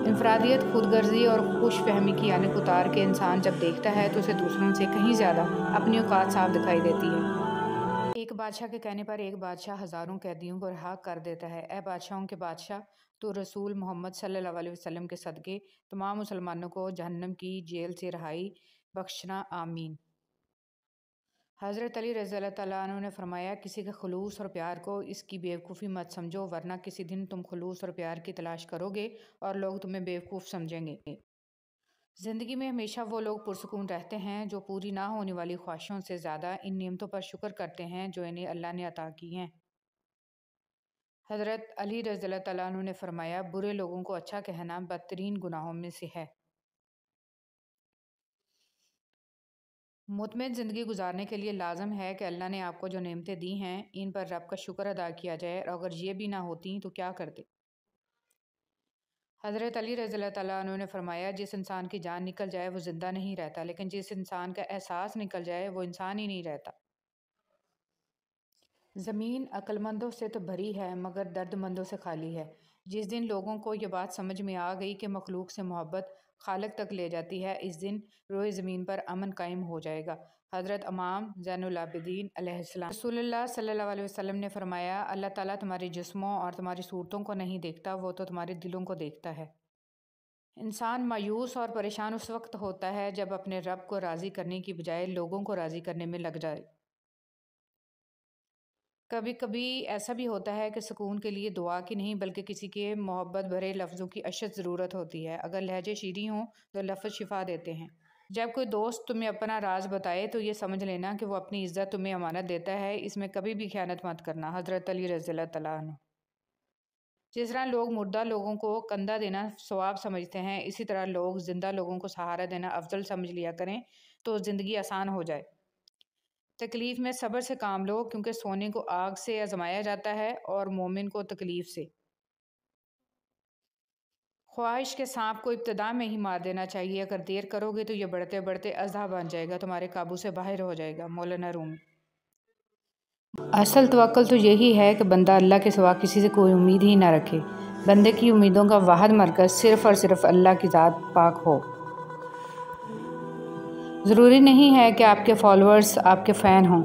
Speaker 1: انفرادیت، خود غرضی اور خوش فہمی کی عینک اتار کے انسان جب دیکھتا ہے تو اسے دوسروں سے کہیں زیادہ اپنی اوقات صاف دکھائی دیتی ہے۔ ایک بادشاہ کے کہنے پر ایک بادشاہ ہزاروں قیدیوں کو رہا کر دیتا ہے۔ اے بادشاہوں کے بادشاہ، تو رسول محمد صلی اللہ علیہ وسلم کے صدقے تمام مسلمانوں کو جہنم کی جیل سے رہائی بخشنا، آمین۔ حضرت علی رضی اللہ تعالیٰ عنہ نے فرمایا، کسی کے خلوص اور پیار کو اس کی بیوقوفی مت سمجھو، ورنہ کسی دن تم خلوص اور پیار کی تلاش کرو گے اور لوگ تمہیں بیوقوف سمجھیں گے۔ زندگی میں ہمیشہ وہ لوگ پرسکون رہتے ہیں جو پوری نہ ہونے والی خواہشوں سے زیادہ ان نعمتوں پر شکر کرتے ہیں جو انہیں اللہ نے عطا کی ہیں۔ حضرت علی رضی اللہ تعالیٰ عنہ نے فرمایا، برے لوگوں کو اچھا کہنا بدترین گناہوں میں سے ہے۔ مطمئن زندگی گزارنے کے لیے لازم ہے کہ اللہ نے آپ کو جو نعمتیں دی ہیں ان پر رب کا شکر ادا کیا جائے، اور اگر یہ بھی نہ ہوتی تو کیا کرتے؟ حضرت علی رضی اللہ تعالیٰ عنہ نے فرمایا، جس انسان کی جان نکل جائے وہ زندہ نہیں رہتا، لیکن جس انسان کا احساس نکل جائے وہ انسان ہی نہیں رہتا۔ زمین عقل مندوں سے تو بھری ہے مگر درد مندوں سے خالی ہے۔ جس دن لوگوں کو یہ بات سمجھ میں آ گئی کہ مخلوق سے محبت خالق تک لے جاتی ہے، اس دن روئے زمین پر امن قائم ہو جائے گا۔ حضرت امام زین العابدین علیہ السلام رسول اللہ صلی اللہ علیہ وسلم نے فرمایا، اللہ تعالیٰ تمہارے جسموں اور تمہاری صورتوں کو نہیں دیکھتا، وہ تو تمہارے دلوں کو دیکھتا ہے۔ انسان مایوس اور پریشان اس وقت ہوتا ہے جب اپنے رب کو راضی کرنے کی بجائے لوگوں کو راضی کرنے میں لگ جائے۔ کبھی کبھی ایسا بھی ہوتا ہے کہ سکون کے لیے دعا کی نہیں بلکہ کسی کے محبت بھرے لفظوں کی اشد ضرورت ہوتی ہے۔ اگر لہجے شیریں ہوں تو لفظ شفا دیتے ہیں۔ جب کوئی دوست تمہیں اپنا راز بتائے تو یہ سمجھ لینا کہ وہ اپنی عزت تمہیں امانت دیتا ہے، اس میں کبھی بھی خیانت مت کرنا۔ حضرت علی رضی اللہ تعالیٰ عنہ۔ جس طرح لوگ مردہ لوگوں کو کندھا دینا ثواب سمجھتے ہیں، اسی طرح لوگ زندہ لوگوں کو سہارا دینا افضل سمجھ لیا کریں تو زندگی آسان ہو جائے۔ تکلیف میں صبر سے کام لو، کیونکہ سونے کو آگ سے آزمایا جاتا ہے اور مومن کو تکلیف سے۔ خواہش کے سانپ کو ابتدا میں ہی مار دینا چاہیے، اگر دیر کرو گے تو یہ بڑھتے بڑھتے اژدہا بن جائے گا، تمہارے قابو سے باہر ہو جائے گا۔ مولانا رومی۔ اصل توکل تو یہی ہے کہ بندہ اللہ کے سوا کسی سے کوئی امید ہی نہ رکھے۔ بندے کی امیدوں کا واحد مرکز صرف اور صرف اللہ کی ذات پاک ہو۔ ضروری نہیں ہے کہ آپ کے فالوورز آپ کے فین ہوں۔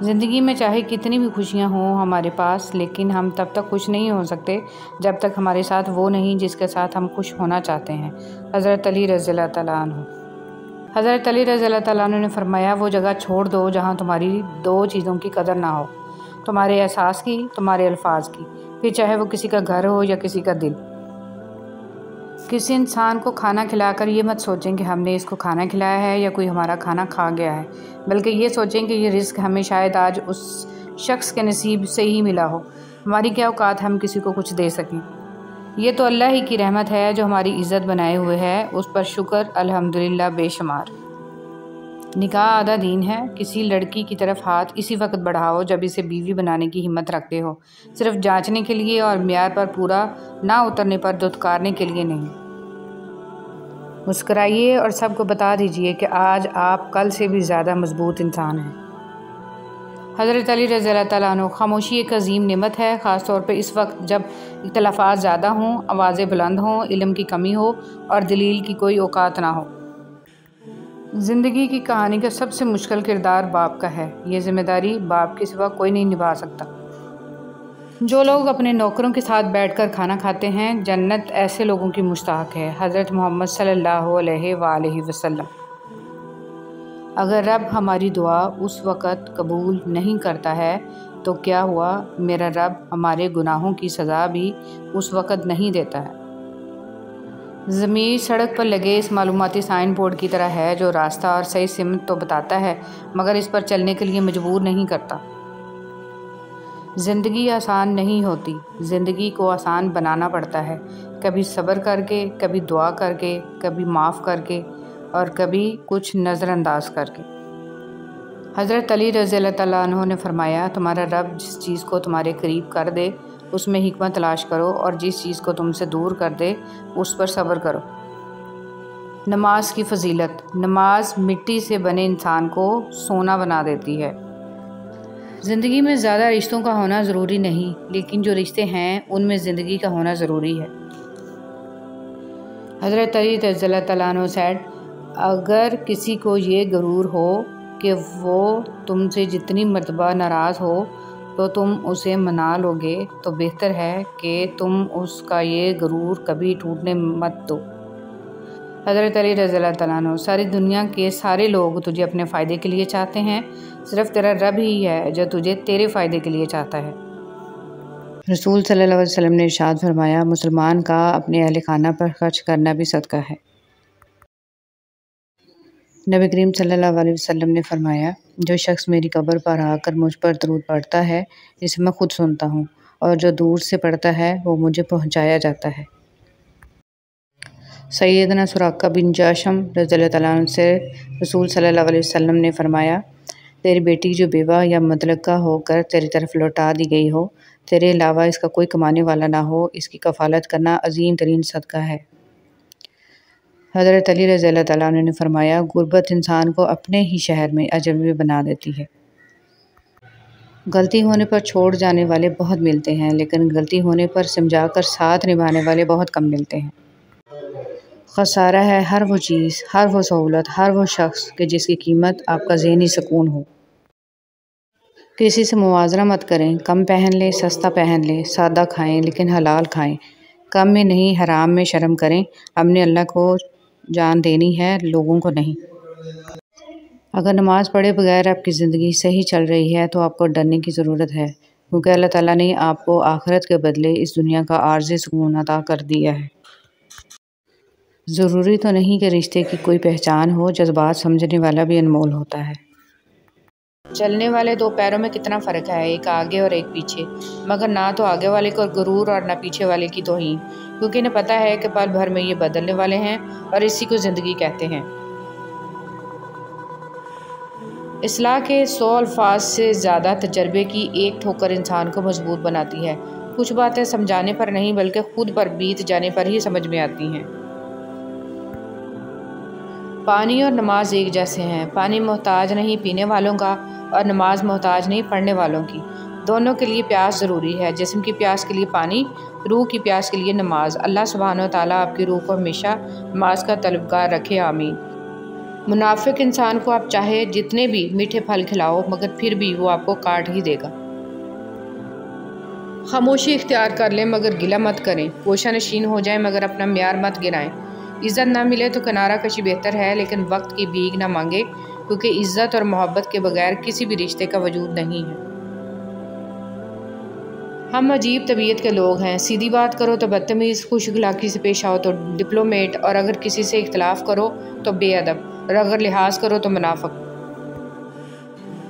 Speaker 1: زندگی میں چاہے کتنی بھی خوشیاں ہوں ہمارے پاس، لیکن ہم تب تک خوش نہیں ہو سکتے جب تک ہمارے ساتھ وہ نہیں جس کے ساتھ ہم خوش ہونا چاہتے ہیں۔ حضرت علی رضی اللہ تعالیٰ عنہ۔ حضرت علی رضی اللہ تعالیٰ عنہ نے فرمایا، وہ جگہ چھوڑ دو جہاں تمہاری دو چیزوں کی قدر نہ ہو، تمہارے احساس کی، تمہارے الفاظ کی، پھر چاہے وہ کسی کا گھر ہو یا کسی کا دل۔ کسی انسان کو کھانا کھلا کر یہ مت سوچیں کہ ہم نے اس کو کھانا کھلایا ہے یا کوئی ہمارا کھانا کھا گیا ہے، بلکہ یہ سوچیں کہ یہ رزق ہمیں شاید آج اس شخص کے نصیب سے ہی ملا ہو۔ ہماری کیا اوقات ہم کسی کو کچھ دے سکیں۔ یہ تو اللہ ہی کی رحمت ہے جو ہماری عزت بنائے ہوئے ہے، اس پر شکر الحمدللہ بے شمار۔ نکاح آدھا دین ہے۔ کسی لڑکی کی طرف ہاتھ اسی وقت بڑھاؤ جب اسے بیوی بنانے کی ہمت رکھتے ہو، صرف جانچنے کے لیے اور معیار پر پورا نہ اترنے پر دھتکارنے کے لیے نہیں۔ مسکرائیے اور سب کو بتا دیجئے کہ آج آپ کل سے بھی زیادہ مضبوط انسان ہیں۔ حضرت علی رضی اللہ تعالیٰ عنہ: خاموشی ایک عظیم نعمت ہے، خاص طور پہ اس وقت جب اختلافات زیادہ ہوں، آوازیں بلند ہوں، علم کی کمی ہو اور دلیل کی کوئی اوقات نہ ہو۔ زندگی کی کہانی کا سب سے مشکل کردار باپ کا ہے۔ یہ ذمہ داری باپ کے سوا کوئی نہیں نبھا سکتا۔ جو لوگ اپنے نوکروں کے ساتھ بیٹھ کر کھانا کھاتے ہیں، جنت ایسے لوگوں کی مشتاق ہے۔ حضرت محمد صلی اللہ علیہ وآلہ وسلم: اگر رب ہماری دعا اس وقت قبول نہیں کرتا ہے تو کیا ہوا، میرا رب ہمارے گناہوں کی سزا بھی اس وقت نہیں دیتا ہے۔ ضمیر سڑک پر لگے اس معلوماتی سائن بورڈ کی طرح ہے جو راستہ اور صحیح سمت تو بتاتا ہے مگر اس پر چلنے کے لیے مجبور نہیں کرتا۔ زندگی آسان نہیں ہوتی، زندگی کو آسان بنانا پڑتا ہے، کبھی صبر کر کے، کبھی دعا کر کے، کبھی معاف کر کے اور کبھی کچھ نظر انداز کر کے۔ حضرت علی رضی اللہ تعالیٰ عنہ نے فرمایا، تمہارا رب جس چیز کو تمہارے قریب کر دے اس میں حکمت تلاش کرو اور جس چیز کو تم سے دور کر دے اس پر صبر کرو۔ نماز کی فضیلت: نماز مٹی سے بنے انسان کو سونا بنا دیتی ہے۔ زندگی میں زیادہ رشتوں کا ہونا ضروری نہیں، لیکن جو رشتے ہیں ان میں زندگی کا ہونا ضروری ہے۔ حضرت علی رضی اللہ تعالیٰ عنہ said: اگر کسی کو یہ غرور ہو کہ وہ تم سے جتنی مرتبہ ناراض ہو تو تم اسے منا لو گے تو بہتر ہے کہ تم اس کا یہ غرور کبھی ٹوٹنے مت دو۔ حضرت علی رضی اللہ تعالیٰ عنہ: ساری دنیا کے سارے لوگ تجھے اپنے فائدے کے لیے چاہتے ہیں، صرف تیرا رب ہی ہے جو تجھے تیرے فائدے کے لیے چاہتا ہے۔ رسول صلی اللہ علیہ وسلم نے ارشاد فرمایا، مسلمان کا اپنے اہل خانہ پر خرچ کرنا بھی صدقہ ہے۔ نبی کریم صلی اللہ علیہ وسلم نے فرمایا، جو شخص میری قبر پر آ کر مجھ پر درود پڑھتا ہے جسے میں خود سنتا ہوں، اور جو دور سے پڑھتا ہے وہ مجھے پہنچایا جاتا ہے۔ سیدنا سراقہ بن جاشم رضی اللہ تعالیٰ عنہ سے رسول صلی اللہ علیہ وسلم نے فرمایا، تیری بیٹی جو بیوہ یا مطلقہ ہو کر تیری طرف لوٹا دی گئی ہو، تیرے علاوہ اس کا کوئی کمانے والا نہ ہو، اس کی کفالت کرنا عظیم ترین صدقہ ہے۔ حضرت علی رضی اللہ تعالیٰ عنہ نے فرمایا، غربت انسان کو اپنے ہی شہر میں اجنبی بنا دیتی ہے۔ غلطی ہونے پر چھوڑ جانے والے بہت ملتے ہیں، لیکن غلطی ہونے پر سمجھا کر ساتھ نبھانے والے بہت کم ملتے ہیں۔ خسارہ ہے ہر وہ چیز، ہر وہ سہولت، ہر وہ شخص کہ جس کی قیمت آپ کا ذہنی سکون ہو۔ کسی سے موازنہ مت کریں، کم پہن لیں، سستا پہن لیں، سادہ کھائیں لیکن حلال کھائیں، کم میں نہیں حرام میں شرم کریں۔ اپنے اللہ کو جان دینی ہے، لوگوں کو نہیں۔ اگر نماز پڑھے بغیر آپ کی زندگی صحیح چل رہی ہے تو آپ کو ڈرنے کی ضرورت ہے، کیونکہ اللہ تعالیٰ نے آپ کو آخرت کے بدلے اس دنیا کا عارضی سکون عطا کر دیا ہے۔ ضروری تو نہیں کہ رشتے کی کوئی پہچان ہو، جذبات سمجھنے والا بھی انمول ہوتا ہے۔ چلنے والے دو پیروں میں کتنا فرق ہے، ایک آگے اور ایک پیچھے، مگر نہ تو آگے والے کو غرور اور نہ پیچھے والے کی توہین، کیونکہ انہیں پتہ ہے کہ پل بھر میں یہ بدلنے والے ہیں اور اسی کو زندگی کہتے ہیں۔ اصلاح کے 100 الفاظ سے زیادہ تجربے کی ایک ٹھوکر انسان کو مضبوط بناتی ہے۔ کچھ باتیں سمجھانے پر نہیں بلکہ خود پر بیت جانے پر ہی سمجھ میں آتی ہیں۔ پانی اور نماز ایک جیسے ہیں۔ پانی محتاج نہیں پینے والوں کا اور نماز محتاج نہیں پڑھنے والوں کی۔ دونوں کے لیے پیاس ضروری ہے، جسم کی پیاس کے لیے پانی، روح کی پیاس کے لیے نماز۔ اللہ سبحانہ و تعالیٰ آپ کی روح کو ہمیشہ نماز کا طلبگار رکھے، آمین۔ منافق انسان کو آپ چاہے جتنے بھی میٹھے پھل کھلاؤ مگر پھر بھی وہ آپ کو کاٹ ہی دے گا۔ خاموشی اختیار کر لیں مگر گلہ مت کریں، گوشہ نشین ہو جائیں مگر اپنا معیار مت گرائیں۔ عزت نہ ملے تو کنارہ کشی بہتر ہے، لیکن وقت کی بھیک نہ مانگے، کیونکہ عزت اور محبت کے بغیر کسی بھی رشتے کا وجود نہیں ہے۔ ہم عجیب طبیعت کے لوگ ہیں، سیدھی بات کرو تو بدتمیز، خوش اخلاقی سے پیش آؤ تو ڈپلومیٹ، اور اگر کسی سے اختلاف کرو تو بے ادب، اور اگر لحاظ کرو تو منافق۔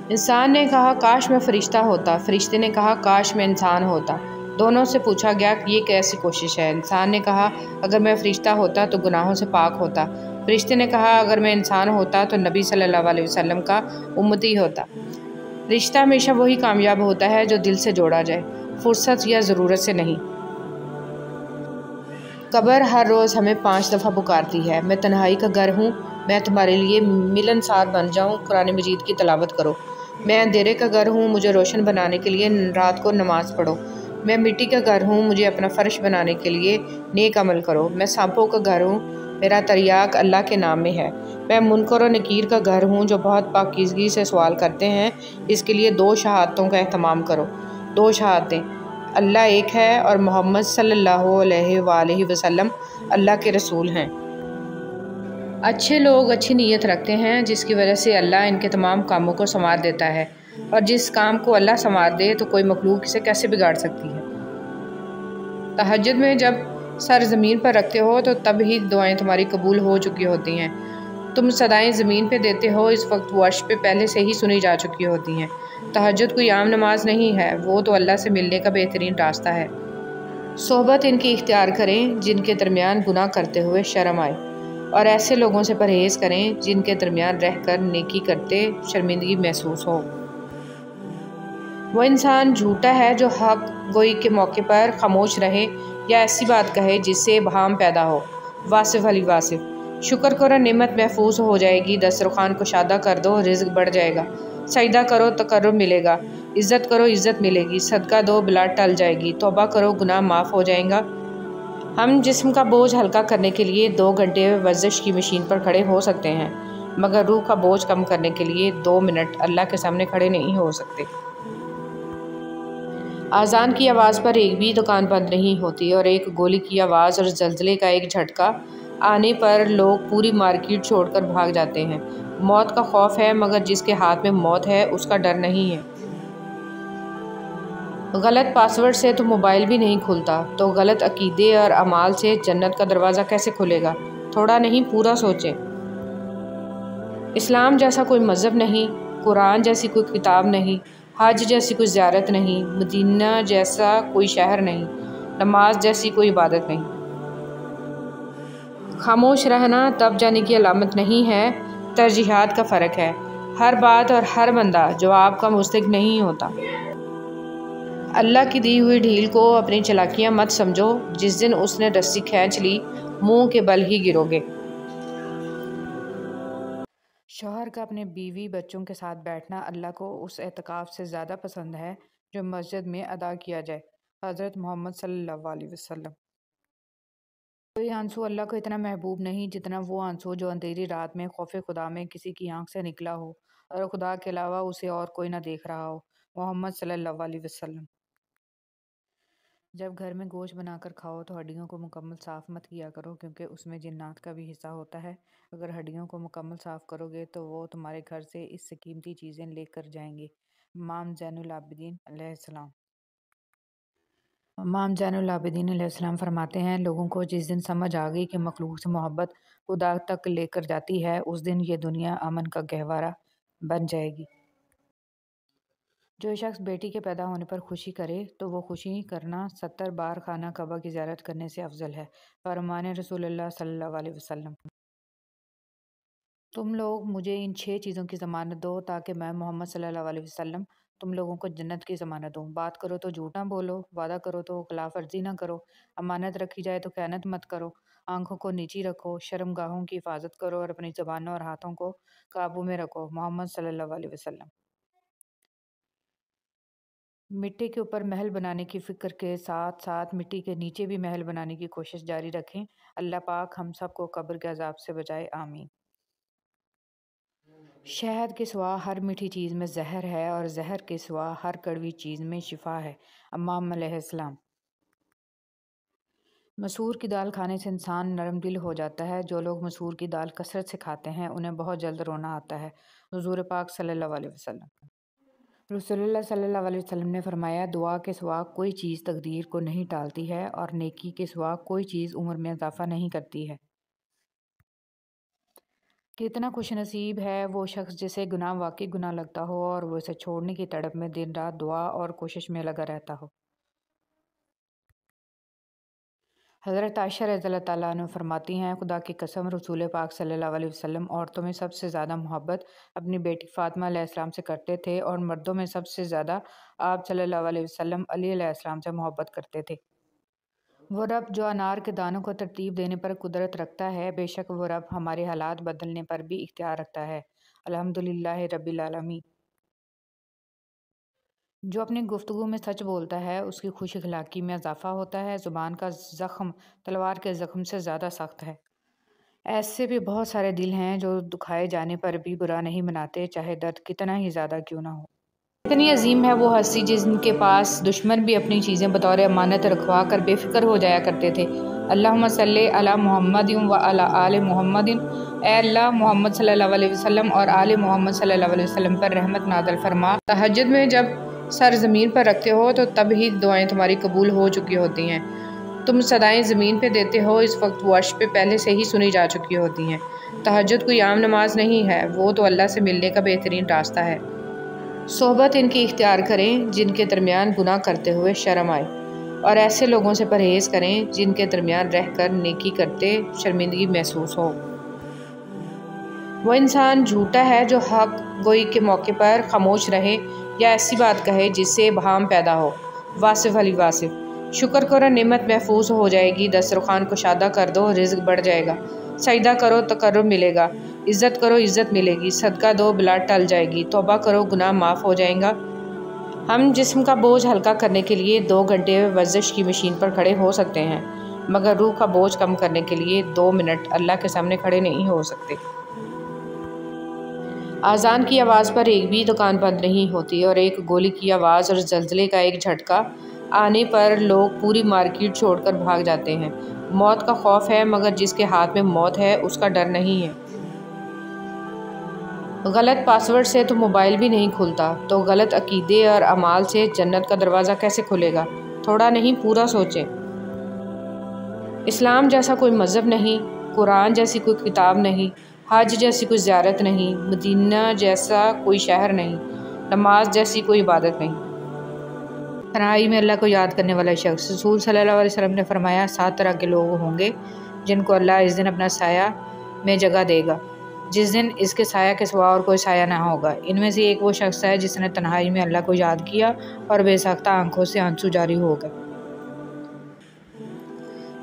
Speaker 1: انسان نے کہا کاش میں فرشتہ ہوتا، فرشتے نے کہا کاش میں انسان ہوتا۔ دونوں سے پوچھا گیا کہ یہ کیسی کوشش ہے؟ انسان نے کہا اگر میں فرشتہ ہوتا تو گناہوں سے پاک ہوتا۔ فرشتے نے کہا اگر میں انسان ہوتا تو نبی صلی اللہ علیہ وسلم کا امتی ہوتا۔ رشتہ ہمیشہ وہی کامیاب ہوتا ہے جو دل سے جوڑا جائے، فرصت یا ضرورت سے نہیں۔ قبر ہر روز ہمیں 5 دفعہ پکارتی ہے، میں تنہائی کا گھر ہوں، میں تمہارے لیے ملنسار بن جاؤں، قرآن مجید کی تلاوت کرو۔ میں اندھیرے کا گھر ہوں، مجھے روشن بنانے کے لیے رات کو نماز پڑھو۔ میں مٹی کا گھر ہوں، مجھے اپنا فرش بنانے کے لیے نیک عمل کرو۔ میں سانپوں کا گھر ہوں، میرا تریاق اللہ کے نام میں ہے۔ میں منکر و نکیر کا گھر ہوں، جو بہت پاکیزگی سے سوال کرتے ہیں، اس کے لیے 2 شہادتوں کا اہتمام کرو۔ 2 شہادتیں، اللہ ایک ہے اور محمد صلی اللہ علیہ وآلہ وسلم اللہ کے رسول ہیں۔ اچھے لوگ اچھی نیت رکھتے ہیں، جس کی وجہ سے اللہ ان کے تمام کاموں کو سنوار دیتا ہے، اور جس کام کو اللہ سنوار دے تو کوئی مخلوق اسے کیسے بگاڑ سکتی ہے۔ تہجد میں جب سر زمین پر رکھتے ہو تو تب ہی دعائیں تمہاری قبول ہو چکی ہوتی ہیں۔ تم صدائیں زمین پہ دیتے ہو، اس وقت وہ عرش پہ پہلے سے ہی سنی جا چکی ہوتی ہیں۔ تہجد کوئی عام نماز نہیں ہے، وہ تو اللہ سے ملنے کا بہترین راستہ ہے۔ صحبت ان کی اختیار کریں جن کے درمیان گناہ کرتے ہوئے شرم آئے، اور ایسے لوگوں سے پرہیز کریں جن کے درمیان رہ کر نیکی کرتے شرمندگی محسوس ہو۔ وہ انسان جھوٹا ہے جو حق گوئی کے موقع پر خاموش رہے یا ایسی بات کہے جس سے ابہام پیدا ہو۔ واصف علی واصف: شکر کرو نعمت محفوظ ہو جائے گی، دسترخوان کشادہ کر دو رزق بڑھ جائے گا، سجدہ کرو تقرب ملے گا، عزت کرو عزت ملے گی، صدقہ دو بلا ٹل جائے گی، توبہ کرو گناہ معاف ہو جائیں گا۔ ہم جسم کا بوجھ ہلکا کرنے کے لیے 2 گھنٹے ورزش کی مشین پر کھڑے ہو سکتے ہیں، مگر روح کا بوجھ کم کرنے کے لیے 2 منٹ اللہ کے سامنے کھڑے نہیں ہو سکتے۔ اذان کی آواز پر ایک بھی دکان بند نہیں ہوتی، اور ایک گولی کی آواز اور زلزلے کا ایک جھٹکا آنے پر لوگ پوری مارکیٹ چھوڑ کر بھاگ جاتے ہیں۔ موت کا خوف ہے، مگر جس کے ہاتھ میں موت ہے اس کا ڈر نہیں ہے۔ غلط پاسورڈ سے تو موبائل بھی نہیں کھلتا، تو غلط عقیدے اور اعمال سے جنت کا دروازہ کیسے کھلے گا؟ تھوڑا نہیں پورا سوچیں۔ اسلام جیسا کوئی مذہب نہیں، قرآن جیسی کوئی کتاب نہیں، حج جیسی کوئی زیارت نہیں، مدینہ جیسا کوئی شہر نہیں، نماز جیسی کوئی عبادت نہیں۔ خاموش رہنا تب جانے کی علامت نہیں ہے، ترجیحات کا فرق ہے۔ ہر بات اور ہر بندہ جواب کا مستحق نہیں ہوتا۔ اللہ کی دی ہوئی ڈھیل کو اپنی چالاکیاں مت سمجھو، جس دن اس نے رسی کھینچ لی منہ کے بل ہی گرو گے۔ شوہر کا اپنے بیوی بچوں کے ساتھ بیٹھنا اللہ کو اس اعتکاف سے زیادہ پسند ہے جو مسجد میں ادا کیا جائے۔ حضرت محمد صلی اللہ علیہ وسلم۔ کوئی آنسو اللہ کو اتنا محبوب نہیں جتنا وہ آنسو جو اندھیری رات میں خوف خدا میں کسی کی آنکھ سے نکلا ہو، اور خدا کے علاوہ اسے اور کوئی نہ دیکھ رہا ہو۔ محمد صلی اللہ علیہ وسلم۔ جب گھر میں گوشت بنا کر کھاؤ تو ہڈیوں کو مکمل صاف مت کیا کرو، کیونکہ اس میں جنات کا بھی حصہ ہوتا ہے۔ اگر ہڈیوں کو مکمل صاف کرو گے تو وہ تمہارے گھر سے اس سے قیمتی چیزیں لے کر جائیں گے۔ امام زین العابدین علیہ السلام۔ امام زین العابدین علیہ السلام فرماتے ہیں، لوگوں کو جس دن سمجھ آ گئی کہ مخلوق سے محبت خدا تک لے کر جاتی ہے، اس دن یہ دنیا امن کا گہوارہ بن جائے گی۔ جو شخص بیٹی کے پیدا ہونے پر خوشی کرے تو وہ خوشی کرنا 70 بار خانہ کعبہ کی زیارت کرنے سے افضل ہے۔ فرمان رسول اللہ صلی اللہ علیہ وسلم۔ تم لوگ مجھے ان 6 چیزوں کی ضمانت دو تاکہ میں محمد صلی اللہ علیہ وسلم تم لوگوں کو جنت کی ضمانت دوں۔ بات کرو تو جھوٹ نہ بولو، وعدہ کرو تو خلاف ورزی نہ کرو، امانت رکھی جائے تو خیانت مت کرو، آنکھوں کو نیچی رکھو، شرم گاہوں کی حفاظت کرو، اور اپنی زبانوں اور ہاتھوں کو قابو میں رکھو۔ محمد صلی اللہ علیہ وسلم۔ مٹی کے اوپر محل بنانے کی فکر کے ساتھ ساتھ مٹی کے نیچے بھی محل بنانے کی کوشش جاری رکھیں۔ اللہ پاک ہم سب کو قبر کے عذاب سے بچائے، آمین۔ شہد کے سوا ہر میٹھی چیز میں زہر ہے، اور زہر کے سوا ہر کڑوی چیز میں شفا ہے۔ امام علیہ السلام۔ مسور کی دال کھانے سے انسان نرم دل ہو جاتا ہے۔ جو لوگ مسور کی دال کثرت سے کھاتے ہیں انہیں بہت جلد رونا آتا ہے۔ حضور پاک صلی اللہ علیہ وسلم۔ رسول اللہ صلی اللہ علیہ وسلم نے فرمایا، دعا کے سوا کوئی چیز تقدیر کو نہیں ٹالتی ہے، اور نیکی کے سوا کوئی چیز عمر میں اضافہ نہیں کرتی ہے۔ کتنا خوش نصیب ہے وہ شخص جسے گناہ واقعی گناہ لگتا ہو اور وہ اسے چھوڑنے کی تڑپ میں دن رات دعا اور کوشش میں لگا رہتا ہو۔ حضرت عائشہ رضی اللہ تعالیٰ عنہ فرماتی ہیں، خدا کی قسم رسول پاک صلی اللہ علیہ وسلم عورتوں میں سب سے زیادہ محبت اپنی بیٹی فاطمہ علیہ السلام سے کرتے تھے، اور مردوں میں سب سے زیادہ آپ صلی اللہ علیہ وسلم علی علیہ السلام سے محبت کرتے تھے۔ وہ رب جو انار کے دانوں کو ترتیب دینے پر قدرت رکھتا ہے، بے شک وہ رب ہمارے حالات بدلنے پر بھی اختیار رکھتا ہے۔ الحمدللہ رب العالمین۔ جو اپنی گفتگو میں سچ بولتا ہے اس کی خوش اخلاقی میں اضافہ ہوتا ہے۔ زبان کا زخم تلوار کے زخم سے زیادہ سخت ہے۔ ایسے بھی بہت سارے دل ہیں جو دکھائے جانے پر بھی برا نہیں مناتے، چاہے درد کتنا ہی زیادہ کیوں نہ ہو۔ اتنی عظیم ہے وہ ہستی جن کے پاس دشمن بھی اپنی چیزیں بطور امانت رکھوا کر بے فکر ہو جایا کرتے تھے۔ اللہم صلی علی محمد و علی آل محمد۔ اے اللہ محمد صلی اللہ علیہ وسلم اور آل محمد صلی اللہ علیہ وسلم پر رحمت نازل فرما۔ تہجد میں جب سر زمین پر رکھتے ہو تو تب ہی دعائیں تمہاری قبول ہو چکی ہوتی ہیں۔ تم صدائیں زمین پہ دیتے ہو، اس وقت وہ عرش پہ پہلے سے ہی سنی جا چکی ہوتی ہیں۔ تہجد کوئی عام نماز نہیں ہے، وہ تو اللہ سے ملنے کا بہترین راستہ ہے۔ صحبت ان کی اختیار کریں جن کے درمیان گناہ کرتے ہوئے شرم آئے، اور ایسے لوگوں سے پرہیز کریں جن کے درمیان رہ کر نیکی کرتے شرمندگی محسوس ہو۔ وہ انسان جھوٹا ہے جو حق گوئی کے موقع پر خاموش رہے یا ایسی بات کہے جس سے ابہام پیدا ہو۔ واصف علی واصف۔ شکر کرو نعمت محفوظ ہو جائے گی، دسترخوان کشادہ کر دو رزق بڑھ جائے گا، سجدہ کرو تقرب ملے گا، عزت کرو عزت ملے گی، صدقہ دو بلا ٹل جائے گی، توبہ کرو گناہ معاف ہو جائیں گا۔ ہم جسم کا بوجھ ہلکا کرنے کے لیے 2 گھنٹے ورزش کی مشین پر کھڑے ہو سکتے ہیں، مگر روح کا بوجھ کم کرنے کے لیے 2 منٹ اللہ کے سامنے کھڑے نہیں ہو سکتے۔ اذان کی آواز پر ایک بھی دکان بند نہیں ہوتی، اور ایک گولی کی آواز اور زلزلے کا ایک جھٹکا آنے پر لوگ پوری مارکیٹ چھوڑ کر بھاگ جاتے ہیں۔ موت کا خوف ہے مگر جس کے ہاتھ میں موت ہے اس کا ڈر نہیں ہے۔ غلط پاسورڈ سے تو موبائل بھی نہیں کھلتا، تو غلط عقیدے اور اعمال سے جنت کا دروازہ کیسے کھلے گا؟ تھوڑا نہیں پورا سوچیں۔ اسلام جیسا کوئی مذہب نہیں، قرآن جیسی کوئی کتاب نہیں، حج جیسی کوئی زیارت نہیں، مدینہ جیسا کوئی شہر نہیں، نماز جیسی کوئی عبادت نہیں۔ تنہائی میں اللہ کو یاد کرنے والا شخص۔ رسول صلی اللہ علیہ وسلم نے فرمایا 7 طرح کے لوگ ہوں گے جن کو اللہ اس دن اپنا سایہ میں جگہ دے گا، جس دن اس کے سایہ کے سوا اور کوئی سایہ نہ ہوگا۔ ان میں سے ایک وہ شخص ہے جس نے تنہائی میں اللہ کو یاد کیا اور بے ساختہ آنکھوں سے آنسو جاری ہو گئے۔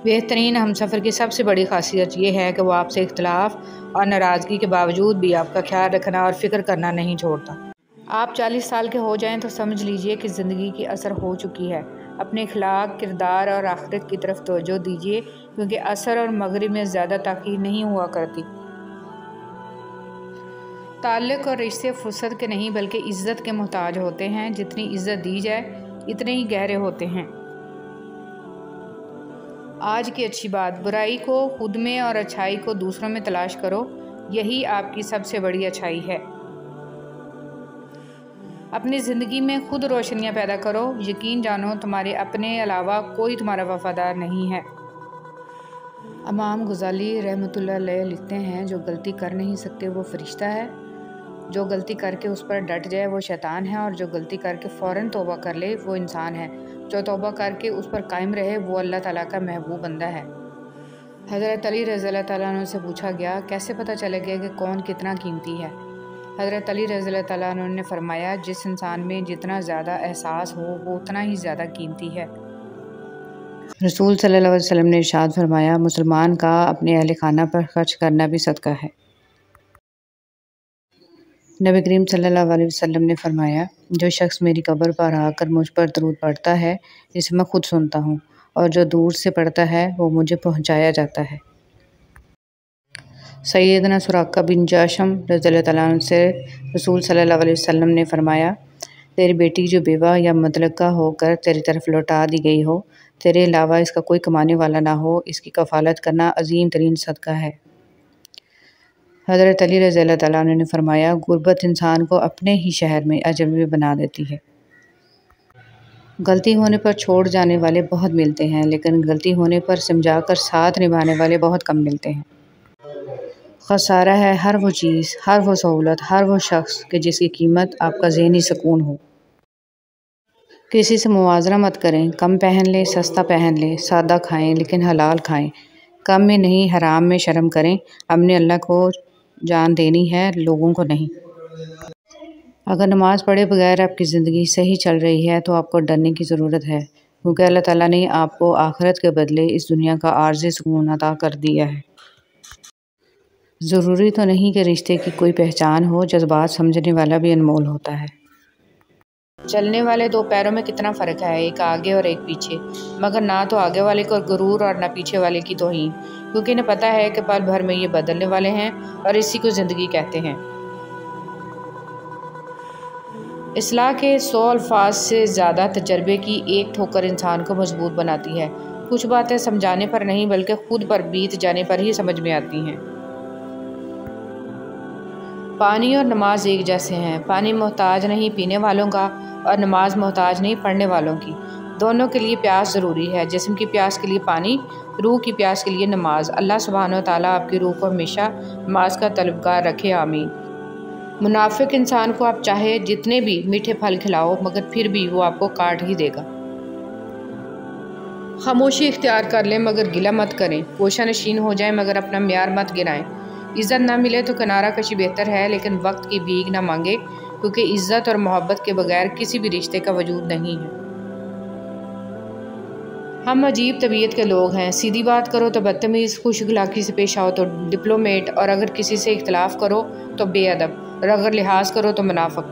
Speaker 1: بہترین ہمسفر کی سب سے بڑی خاصیت یہ ہے کہ وہ آپ سے اختلاف اور ناراضگی کے باوجود بھی آپ کا خیال رکھنا اور فکر کرنا نہیں چھوڑتا۔ آپ 40 سال کے ہو جائیں تو سمجھ لیجئے کہ زندگی کی اثر ہو چکی ہے۔ اپنے اخلاق، کردار اور آخرت کی طرف توجہ دیجئے، کیونکہ عصر اور مغرب میں زیادہ تاخیر نہیں ہوا کرتی۔ تعلق اور رشتے فرصت کے نہیں بلکہ عزت کے محتاج ہوتے ہیں۔ جتنی عزت دی جائے اتنے ہی گہرے ہوتے ہیں۔ آج کی اچھی بات، برائی کو خود میں اور اچھائی کو دوسروں میں تلاش کرو، یہی آپ کی سب سے بڑی اچھائی ہے۔ اپنی زندگی میں خود روشنیاں پیدا کرو، یقین جانو تمہارے اپنے علاوہ کوئی تمہارا وفادار نہیں ہے۔ امام غزالی رحمۃ اللہ علیہ لکھتے ہیں، جو غلطی کر نہیں سکتے وہ فرشتہ ہے، جو غلطی کر کے اس پر ڈٹ جائے وہ شیطان ہے، اور جو غلطی کر کے فوراً توبہ کر لے وہ انسان ہے، جو توبہ کر کے اس پر قائم رہے وہ اللہ تعالیٰ کا محبوب بندہ ہے۔ حضرت علی رضی اللہ تعالیٰ عنہ سے پوچھا گیا، کیسے پتہ چلے گا کہ کون کتنا قیمتی ہے؟ حضرت علی رضی اللہ تعالیٰ عنہ نے فرمایا، جس انسان میں جتنا زیادہ احساس ہو وہ اتنا ہی زیادہ قیمتی ہے۔ رسول صلی اللہ علیہ وسلم نے ارشاد فرمایا، مسلمان کا اپنے اہل خانہ پر خرچ کرنا بھی صدقہ ہے۔ نبی کریم صلی اللہ علیہ وسلم نے فرمایا، جو شخص میری قبر پر آ کر مجھ پر درود پڑھتا ہے جسے میں خود سنتا ہوں، اور جو دور سے پڑھتا ہے وہ مجھے پہنچایا جاتا ہے۔ سیدنا سراقہ بن جاشم رضی اللہ تعالیٰ عنہ سے رسول صلی اللہ علیہ وسلم نے فرمایا، تیری بیٹی جو بیوہ یا مطلقہ ہو کر تیری طرف لوٹا دی گئی ہو، تیرے علاوہ اس کا کوئی کمانے والا نہ ہو، اس کی کفالت کرنا عظیم ترین صدقہ ہے۔ حضرت علی رضی اللہ تعالیٰ عنہ نے فرمایا، غربت انسان کو اپنے ہی شہر میں اجنبی بنا دیتی ہے۔ غلطی ہونے پر چھوڑ جانے والے بہت ملتے ہیں، لیکن غلطی ہونے پر سمجھا کر ساتھ نبھانے والے بہت کم ملتے ہیں۔ خسارہ ہے ہر وہ چیز، ہر وہ سہولت، ہر وہ شخص کہ جس کی قیمت آپ کا ذہنی سکون ہو۔ کسی سے موازنہ مت کریں، کم پہن لیں، سستا پہن لیں، سادہ کھائیں لیکن حلال کھائیں، کم میں نہیں حرام میں شرم کریں۔ اپنے اللہ کو جان دینی ہے، لوگوں کو نہیں۔ اگر نماز پڑھے بغیر آپ کی زندگی صحیح چل رہی ہے تو آپ کو ڈرنے کی ضرورت ہے، کیونکہ اللہ تعالیٰ نے آپ کو آخرت کے بدلے اس دنیا کا عارضی سکون عطا کر دیا ہے۔ ضروری تو نہیں کہ رشتے کی کوئی پہچان ہو، جذبات سمجھنے والا بھی انمول ہوتا ہے۔ چلنے والے دو پیروں میں کتنا فرق ہے، ایک آگے اور ایک پیچھے، مگر نہ تو آگے والے کو غرور اور نہ پیچھے والے کی توہین، کیونکہ انہیں پتہ ہے کہ پل بھر میں یہ بدلنے والے ہیں اور اسی کو زندگی کہتے ہیں۔ اصلاح کے 100 الفاظ سے زیادہ تجربے کی ایک ٹھوکر انسان کو مضبوط بناتی ہے۔ کچھ باتیں سمجھانے پر نہیں بلکہ خود پر بیت جانے پر ہی سمجھ میں آتی ہیں۔ پانی اور نماز ایک جیسے ہیں۔ پانی محتاج نہیں پینے والوں کا اور نماز محتاج نہیں پڑھنے والوں کی۔ دونوں کے لیے پیاس ضروری ہے، جسم کی پیاس کے لیے پانی، روح کی پیاس کے لیے نماز۔ اللہ سبحانہ و تعالیٰ آپ کی روح کو ہمیشہ نماز کا طلبگار رکھے، آمین۔ منافق انسان کو آپ چاہے جتنے بھی میٹھے پھل کھلاؤ مگر پھر بھی وہ آپ کو کاٹ ہی دے گا۔ خاموشی اختیار کر لیں مگر گلہ مت کریں، گوشہ نشین ہو جائیں مگر اپنا معیار مت گرائیں۔ عزت نہ ملے تو کنارہ کشی بہتر ہے، لیکن وقت کی بھیک نہ مانگے، کیونکہ عزت اور محبت کے بغیر کسی بھی رشتے کا وجود نہیں ہے۔ ہم عجیب طبیعت کے لوگ ہیں، سیدھی بات کرو تو بدتمیز، خوش اخلاقی سے پیش آؤ تو ڈپلومیٹ، اور اگر کسی سے اختلاف کرو تو بے ادب، اور اگر لحاظ کرو تو منافق۔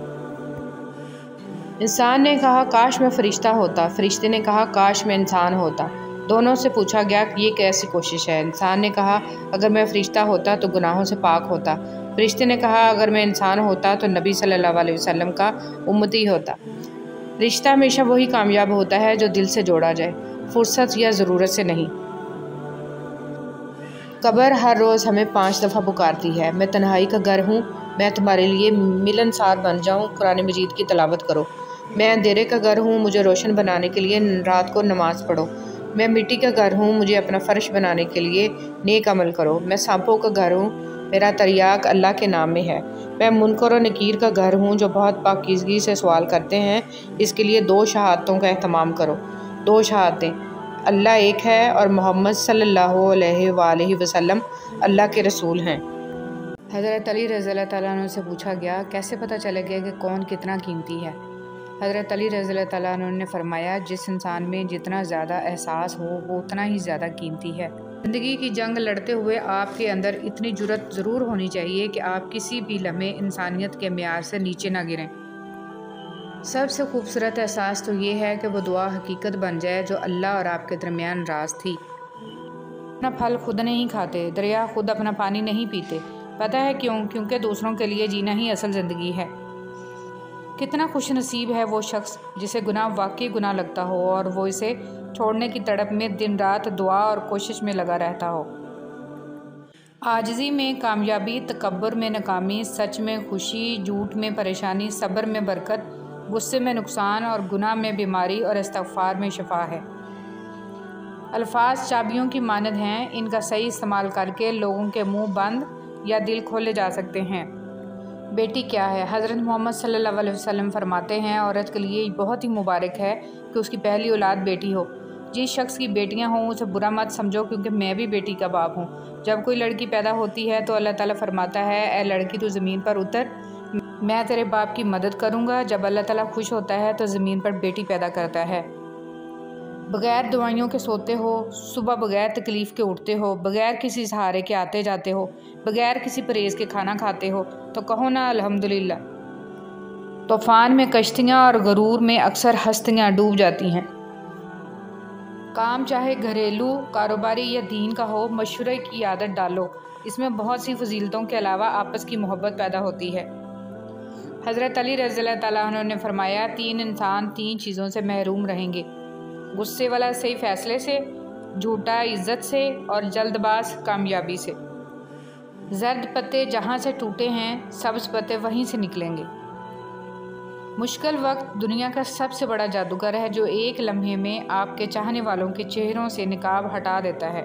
Speaker 1: انسان نے کہا کاش میں فرشتہ ہوتا، فرشتے نے کہا کاش میں انسان ہوتا۔ دونوں سے پوچھا گیا کہ یہ کیسی کوشش ہے؟ انسان نے کہا اگر میں فرشتہ ہوتا تو گناہوں سے پاک ہوتا۔ فرشتے نے کہا اگر میں انسان ہوتا تو نبی صلی اللہ علیہ وسلم کا امتی ہوتا۔ رشتہ ہمیشہ وہی کامیاب ہوتا ہے جو دل سے جوڑا جائے، فرصت یا ضرورت سے نہیں۔ قبر ہر روز ہمیں 5 دفعہ پکارتی ہے، میں تنہائی کا گھر ہوں، میں تمہارے لیے ملنسار بن جاؤں، قرآن مجید کی تلاوت کرو۔ میں اندھیرے کا گھر ہوں، مجھے روشن بنانے کے لیے رات کو نماز پڑھو۔ میں مٹی کا گھر ہوں، مجھے اپنا فرش بنانے کے لیے نیک عمل کرو۔ میں سانپوں کا گھر ہوں، میرا تریاق اللہ کے نام میں ہے۔ میں منکر و نکیر کا گھر ہوں جو بہت پاکیزگی سے سوال کرتے ہیں، اس کے لیے 2 شہادتوں کا اہتمام کرو۔ 2 شہادتیں، اللہ ایک ہے اور محمد صلی اللہ علیہ وآلہ وسلم اللہ کے رسول ہیں۔ حضرت علی رضی اللہ تعالیٰ عنہ سے پوچھا گیا کیسے پتہ چلے گا کہ کون کتنا قیمتی ہے؟ حضرت علی رضی اللہ تعالیٰ عنہ نے فرمایا جس انسان میں جتنا زیادہ احساس ہو وہ اتنا ہی زیادہ قیمتی ہے۔ زندگی کی جنگ لڑتے ہوئے آپ کے اندر اتنی جرأت ضرور ہونی چاہیے کہ آپ کسی بھی لمحے انسانیت کے معیار سے نیچے نہ گریں۔ سب سے خوبصورت احساس تو یہ ہے کہ وہ دعا حقیقت بن جائے جو اللہ اور آپ کے درمیان راز تھی۔ اپنا پھل خود نہیں کھاتے، دریا خود اپنا پانی نہیں پیتے۔ پتہ ہے کیوں؟ کیونکہ دوسروں کے لیے جینا ہی اصل زندگی ہے۔ کتنا خوش نصیب ہے وہ شخص جسے گناہ واقعی گناہ لگتا ہو اور وہ اسے چھوڑنے کی تڑپ میں دن رات دعا اور کوشش میں لگا رہتا ہو۔ عاجزی میں کامیابی، تکبر میں ناکامی، سچ میں خوشی، جھوٹ میں پریشانی، صبر میں برکت، غصے میں نقصان اور گناہ میں بیماری اور استغفار میں شفا ہے۔ الفاظ چابیوں کی مانند ہیں، ان کا صحیح استعمال کر کے لوگوں کے منہ بند یا دل کھولے جا سکتے ہیں۔ بیٹی کیا ہے؟ حضرت محمد صلی اللہ علیہ وسلم فرماتے ہیں عورت کے لیے بہت ہی مبارک ہے کہ اس کی پہلی اولاد بیٹی ہو۔ جس شخص کی بیٹیاں ہوں اسے برا مت سمجھو، کیونکہ میں بھی بیٹی کا باپ ہوں۔ جب کوئی لڑکی پیدا ہوتی ہے تو اللہ تعالیٰ فرماتا ہے اے لڑکی تو زمین پر اتر، میں تیرے باپ کی مدد کروں گا۔ جب اللہ تعالیٰ خوش ہوتا ہے تو زمین پر بیٹی پیدا کرتا ہے۔ بغیر دوائیوں کے سوتے ہو، صبح بغیر تکلیف کے اٹھتے ہو، بغیر کسی سہارے کے آتے جاتے ہو، بغیر کسی پرہیز کے کھانا کھاتے ہو تو کہو نا الحمدللہ۔ طوفان میں کشتیاں اور غرور میں اکثر ہستیاں ڈوب جاتی ہیں۔ کام چاہے گھریلو، کاروباری یا دین کا ہو، مشورے کی عادت ڈالو، اس میں بہت سی فضیلتوں کے علاوہ آپس کی محبت پیدا ہوتی ہے۔ حضرت علی رضی اللہ تعالیٰ عنہ نے فرمایا 3 انسان 3 چیزوں سے محروم رہیں گے، غصے والا صحیح فیصلے سے، جھوٹا عزت سے، اور جلد باز کامیابی سے۔ زرد پتے جہاں سے ٹوٹے ہیں سبز پتے وہیں سے نکلیں گے۔ مشکل وقت دنیا کا سب سے بڑا جادوگر ہے جو ایک لمحے میں آپ کے چاہنے والوں کے چہروں سے نقاب ہٹا دیتا ہے۔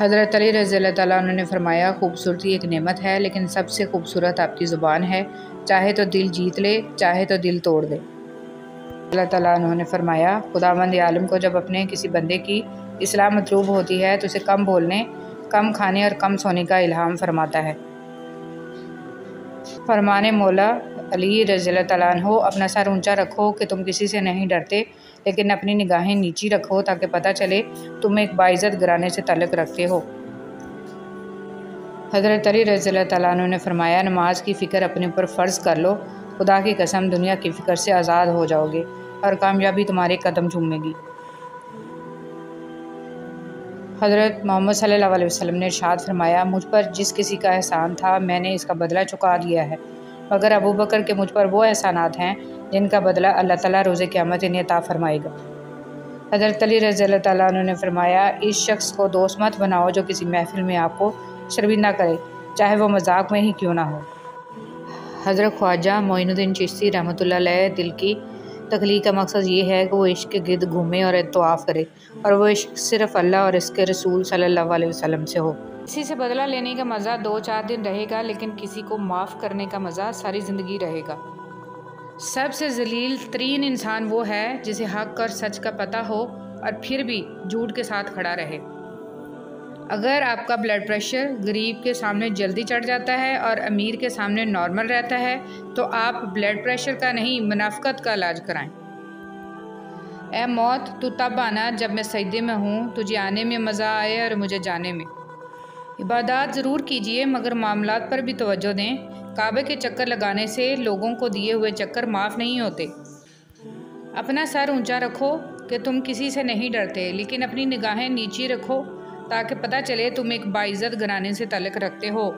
Speaker 1: حضرت علی رضی اللہ تعالیٰ عنہ نے فرمایا خوبصورتی ایک نعمت ہے لیکن سب سے خوبصورت آپ کی زبان ہے، چاہے تو دل جیت لے چاہے تو دل توڑ دے۔ اللہ تعالیٰ عنہ نے فرمایا خداوند عالم کو جب اپنے کسی بندے کی اصلاح مطلوب ہوتی ہے تو اسے کم بولنے، کم کھانے اور کم سونے کا الہام فرماتا ہے۔ فرمانے مولا علی رضی اللہ تعالیٰ عنہ اپنا سر اونچا رکھو کہ تم کسی سے نہیں ڈرتے، لیکن اپنی نگاہیں نیچی رکھو تاکہ پتہ چلے تم ایک باعزت گھرانے سے تعلق رکھتے ہو۔ حضرت علی رضی اللہ تعالیٰ عنہ نے فرمایا نماز کی فکر اپنے اوپر فرض کر لو، خدا کی قسم دنیا کی فکر سے آزاد ہو جاؤ گے اور کامیابی تمہارے قدم چومے گی۔ حضرت محمد صلی اللہ علیہ وسلم نے ارشاد فرمایا مجھ پر جس کسی کا احسان تھا میں نے اس کا بدلہ چکا دیا ہے، مگر ابو بکر کے مجھ پر وہ احسانات ہیں جن کا بدلہ اللہ تعالیٰ روز قیامت انہیں عطا فرمائے گا۔ حضرت علی رضی اللہ تعالیٰ عنہ نے فرمایا اس شخص کو دوست مت بناؤ جو کسی محفل میں آپ کو شرمندہ کرے، چاہے وہ مذاق میں ہی کیوں نہ ہو۔ حضرت خواجہ معین الدین چشتی رحمۃ اللہ علیہ دل کی تخلیق کا مقصد یہ ہے کہ وہ عشق کے گرد گھومے اور طواف کرے، اور وہ عشق صرف اللہ اور اس کے رسول صلی اللہ علیہ وسلم سے ہو۔ کسی سے بدلہ لینے کا مزہ 2-4 دن رہے گا، لیکن کسی کو معاف کرنے کا مزہ ساری زندگی رہے گا۔ سب سے ذلیل ترین انسان وہ ہے جسے حق اور سچ کا پتہ ہو اور پھر بھی جھوٹ کے ساتھ کھڑا رہے۔ اگر آپ کا بلڈ پریشر غریب کے سامنے جلدی چڑھ جاتا ہے اور امیر کے سامنے نارمل رہتا ہے تو آپ بلڈ پریشر کا نہیں منافقت کا علاج کرائیں۔ اے موت تو تب آنا جب میں سجدے میں ہوں، تجھے آنے میں مزہ آئے اور مجھے جانے میں۔ عبادات ضرور کیجئے مگر معاملات پر بھی توجہ دیں، کعبے کے چکر لگانے سے لوگوں کو دیے ہوئے چکر معاف نہیں ہوتے۔ اپنا سر اونچا رکھو کہ تم کسی سے نہیں ڈرتے، لیکن اپنی نگاہیں نیچی رکھو تاکہ پتہ چلے تم ایک باعزت گھرانے سے تعلق رکھتے ہو۔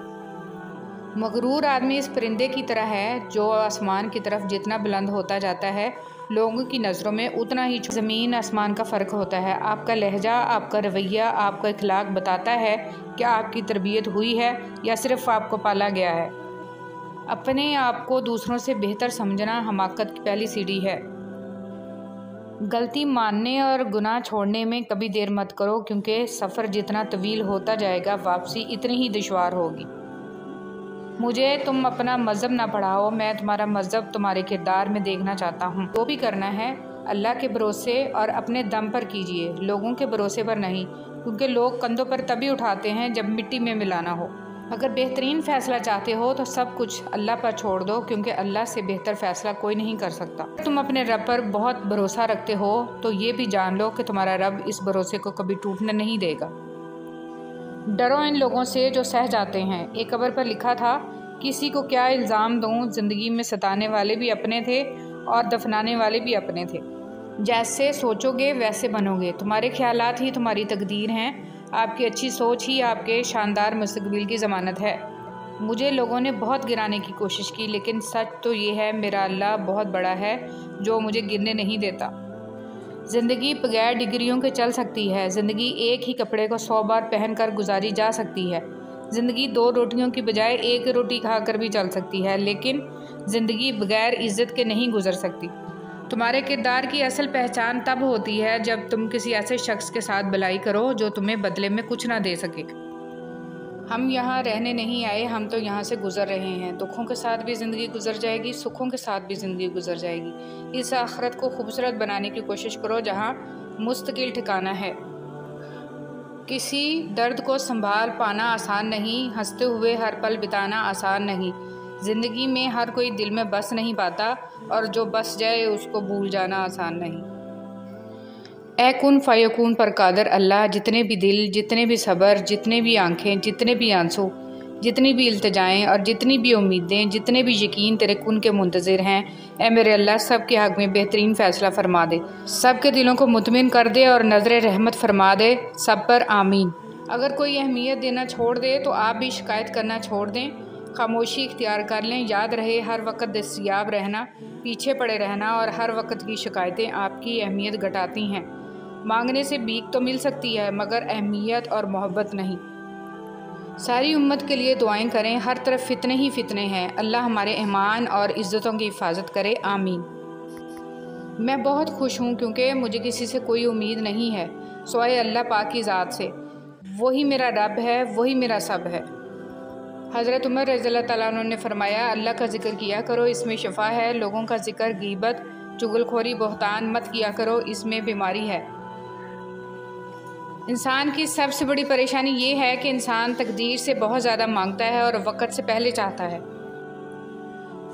Speaker 1: مغرور آدمی اس پرندے کی طرح ہے جو آسمان کی طرف جتنا بلند ہوتا جاتا ہے لوگوں کی نظروں میں اتنا ہی زمین آسمان کا فرق ہوتا ہے۔ آپ کا لہجہ، آپ کا رویہ، آپ کا اخلاق بتاتا ہے کہ آپ کی تربیت ہوئی ہے یا صرف آپ کو پالا گیا ہے۔ اپنے آپ کو دوسروں سے بہتر سمجھنا حماقت کی پہلی سیڑھی ہے۔ غلطی ماننے اور گناہ چھوڑنے میں کبھی دیر مت کرو، کیونکہ سفر جتنا طویل ہوتا جائے گا واپسی اتنی ہی دشوار ہوگی۔ مجھے تم اپنا مذہب نہ پڑھاؤ، میں تمہارا مذہب تمہارے کردار میں دیکھنا چاہتا ہوں۔ جو بھی کرنا ہے اللہ کے بھروسے اور اپنے دم پر کیجئے، لوگوں کے بھروسے پر نہیں، کیونکہ لوگ کندھوں پر تبھی اٹھاتے ہیں جب مٹی میں ملانا ہو۔ اگر بہترین فیصلہ چاہتے ہو تو سب کچھ اللہ پر چھوڑ دو، کیونکہ اللہ سے بہتر فیصلہ کوئی نہیں کر سکتا۔ تم اپنے رب پر بہت بھروسہ رکھتے ہو تو یہ بھی جان لو کہ تمہارا رب اس بھروسے کو کبھی ٹوٹنے نہیں دے گا۔ ڈرو ان لوگوں سے جو سہ جاتے ہیں۔ ایک قبر پر لکھا تھا کسی کو کیا الزام دوں، زندگی میں ستانے والے بھی اپنے تھے اور دفنانے والے بھی اپنے تھے۔ جیسے سوچو گے ویسے بنو گے، تمہارے خیالات ہی تمہاری تقدیر ہیں، آپ کی اچھی سوچ ہی آپ کے شاندار مستقبل کی ضمانت ہے۔ مجھے لوگوں نے بہت گرانے کی کوشش کی، لیکن سچ تو یہ ہے میرا اللہ بہت بڑا ہے جو مجھے گرنے نہیں دیتا۔ زندگی بغیر ڈگریوں کے چل سکتی ہے، زندگی ایک ہی کپڑے کو 100 بار پہن کر گزاری جا سکتی ہے، زندگی 2 روٹیوں کی بجائے 1 روٹی کھا کر بھی چل سکتی ہے، لیکن زندگی بغیر عزت کے نہیں گزر سکتی۔ تمہارے کردار کی اصل پہچان تب ہوتی ہے جب تم کسی ایسے شخص کے ساتھ بھلائی کرو جو تمہیں بدلے میں کچھ نہ دے سکے۔ ہم یہاں رہنے نہیں آئے، ہم تو یہاں سے گزر رہے ہیں۔ دکھوں کے ساتھ بھی زندگی گزر جائے گی، سکھوں کے ساتھ بھی زندگی گزر جائے گی۔ اس آخرت کو خوبصورت بنانے کی کوشش کرو جہاں مستقل ٹھکانہ ہے۔ کسی درد کو سنبھال پانا آسان نہیں، ہنستے ہوئے ہر پل بتانا آسان نہیں۔ زندگی میں ہر کوئی دل میں بس نہیں پاتا، اور جو بس جائے اس کو بھول جانا آسان نہیں۔ اے کن فیکون پر قادر اللہ، جتنے بھی دل، جتنے بھی صبر، جتنے بھی آنکھیں، جتنے بھی آنسو، جتنی بھی التجائیں اور جتنی بھی امیدیں، جتنے بھی یقین تیرے کن کے منتظر ہیں، اے میرے اللہ سب کے حق میں بہترین فیصلہ فرما دے، سب کے دلوں کو مطمئن کر دے اور نظر رحمت فرما دے سب پر، آمین۔ اگر کوئی اہمیت دینا چھوڑ دے تو آپ بھی شکایت کرنا چھوڑ دیں، خاموشی اختیار کر لیں۔ یاد رہے ہر وقت دستیاب رہنا، پیچھے پڑے رہنا اور ہر وقت کی شکایتیں آپ کی اہمیت گھٹاتی ہیں۔ مانگنے سے بھیک تو مل سکتی ہے مگر اہمیت اور محبت نہیں۔ ساری امت کے لیے دعائیں کریں، ہر طرف فتنے ہی فتنے ہیں، اللہ ہمارے ایمان اور عزتوں کی حفاظت کرے، آمین۔ میں بہت خوش ہوں کیونکہ مجھے کسی سے کوئی امید نہیں ہے سوائے اللہ پاک کی ذات سے۔ وہی میرا رب ہے، وہی میرا سب ہے۔ حضرت عمر رضی اللہ تعالیٰ عنہ نے فرمایا، اللہ کا ذکر کیا کرو، اس میں شفا ہے۔ لوگوں کا ذکر، غیبت، چغل خوری، بہتان مت کیا کرو، اس میں بیماری ہے۔ انسان کی سب سے بڑی پریشانی یہ ہے کہ انسان تقدیر سے بہت زیادہ مانگتا ہے اور وقت سے پہلے چاہتا ہے۔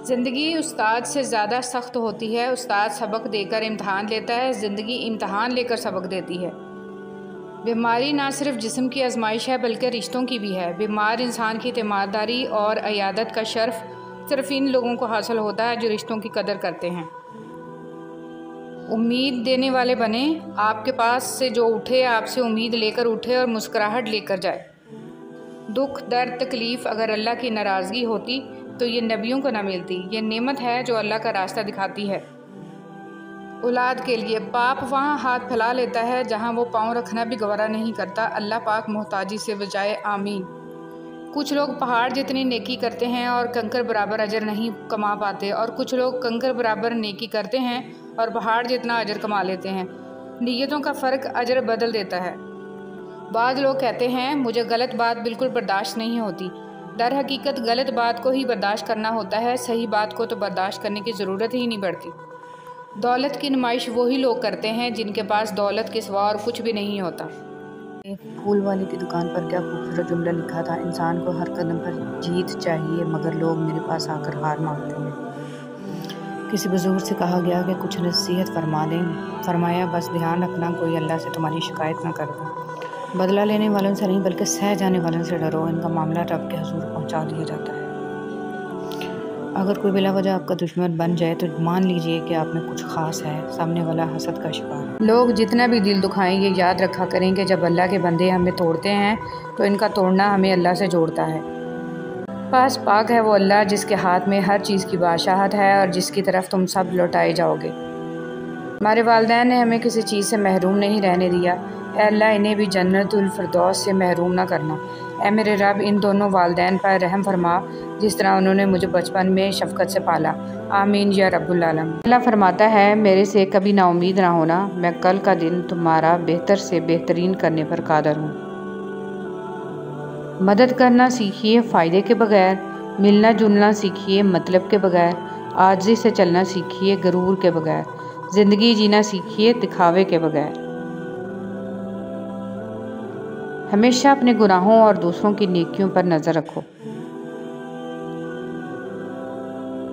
Speaker 1: زندگی استاد سے زیادہ سخت ہوتی ہے۔ استاد سبق دے کر امتحان لیتا ہے، زندگی امتحان لے کر سبق دیتی ہے۔ بیماری نہ صرف جسم کی آزمائش ہے بلکہ رشتوں کی بھی ہے۔ بیمار انسان کی تیمارداری اور عیادت کا شرف صرف ان لوگوں کو حاصل ہوتا ہے جو رشتوں کی قدر کرتے ہیں۔ امید دینے والے بنیں، آپ کے پاس سے جو اٹھے آپ سے امید لے کر اٹھے اور مسکراہٹ لے کر جائے۔ دکھ، درد، تکلیف اگر اللہ کی ناراضگی ہوتی تو یہ نبیوں کو نہ ملتی۔ یہ نعمت ہے جو اللہ کا راستہ دکھاتی ہے اولاد کے لیے۔ باپ وہاں ہاتھ پھیلا لیتا ہے جہاں وہ پاؤں رکھنا بھی گوارا نہیں کرتا۔ اللہ پاک محتاجی سے بچائے، آمین۔ کچھ لوگ پہاڑ جتنی نیکی کرتے ہیں اور کنکر برابر اجر نہیں کما پاتے، اور کچھ لوگ کنکر برابر نیکی کرتے ہیں اور پہاڑ جتنا اجر کما لیتے ہیں۔ نیتوں کا فرق اجر بدل دیتا ہے۔ بعض لوگ کہتے ہیں مجھے غلط بات بالکل برداشت نہیں ہوتی۔ در حقیقت غلط بات کو ہی برداشت کرنا ہوتا ہے، صحیح بات کو تو برداشت کرنے کی ضرورت ہی نہیں پڑتی۔ دولت کی نمائش وہی لوگ کرتے ہیں جن کے پاس دولت کے سوا اور کچھ بھی نہیں ہوتا۔
Speaker 2: ایک پھول والے کی دکان پر کیا خوبصورت جملہ لکھا تھا، انسان کو ہر قدم پر جیت چاہیے مگر لوگ میرے پاس آ کر ہار مانگتے ہیں۔ کسی بزرگ سے کہا گیا کہ کچھ نصیحت فرما دیں، فرمایا بس دھیان رکھنا کوئی اللہ سے تمہاری شکایت نہ کر دے۔ بدلہ لینے والوں سے نہیں بلکہ سہ جانے والوں سے ڈرو، ان کا معاملہ رب کے حضور پہنچا دیا جاتا ہے۔ اگر کوئی بلا وجہ آپ کا دشمن بن جائے تو مان لیجئے کہ آپ میں کچھ خاص ہے، سامنے والا حسد کا شکار ہے۔
Speaker 1: لوگ جتنا بھی دل دکھائیں یہ یاد رکھا کریں کہ جب اللہ کے بندے ہمیں توڑتے ہیں تو ان کا توڑنا ہمیں اللہ سے جوڑتا ہے۔ پاس پاک ہے وہ اللہ جس کے ہاتھ میں ہر چیز کی بادشاہت ہے اور جس کی طرف تم سب لوٹائے جاؤ گے۔ ہمارے والدین نے ہمیں کسی چیز سے محروم نہیں رہنے دیا، اے اللہ انہیں بھی جنت الفردوس سے محروم نہ کرنا۔ اے میرے رب ان دونوں والدین پر رحم فرما جس طرح انہوں نے مجھے بچپن میں شفقت سے پالا، آمین یا رب العالمین۔ اللہ فرماتا ہے میرے سے کبھی نا امید نہ ہونا، میں کل کا دن تمہارا بہتر سے بہترین کرنے پر قادر ہوں۔ مدد کرنا سیکھیے فائدے کے بغیر، ملنا جلنا سیکھیے مطلب کے بغیر، عاجزی سے چلنا سیکھیے غرور کے بغیر، زندگی جینا سیکھیے دکھاوے کے بغیر۔ ہمیشہ اپنے گناہوں اور دوسروں کی نیکیوں پر نظر رکھو۔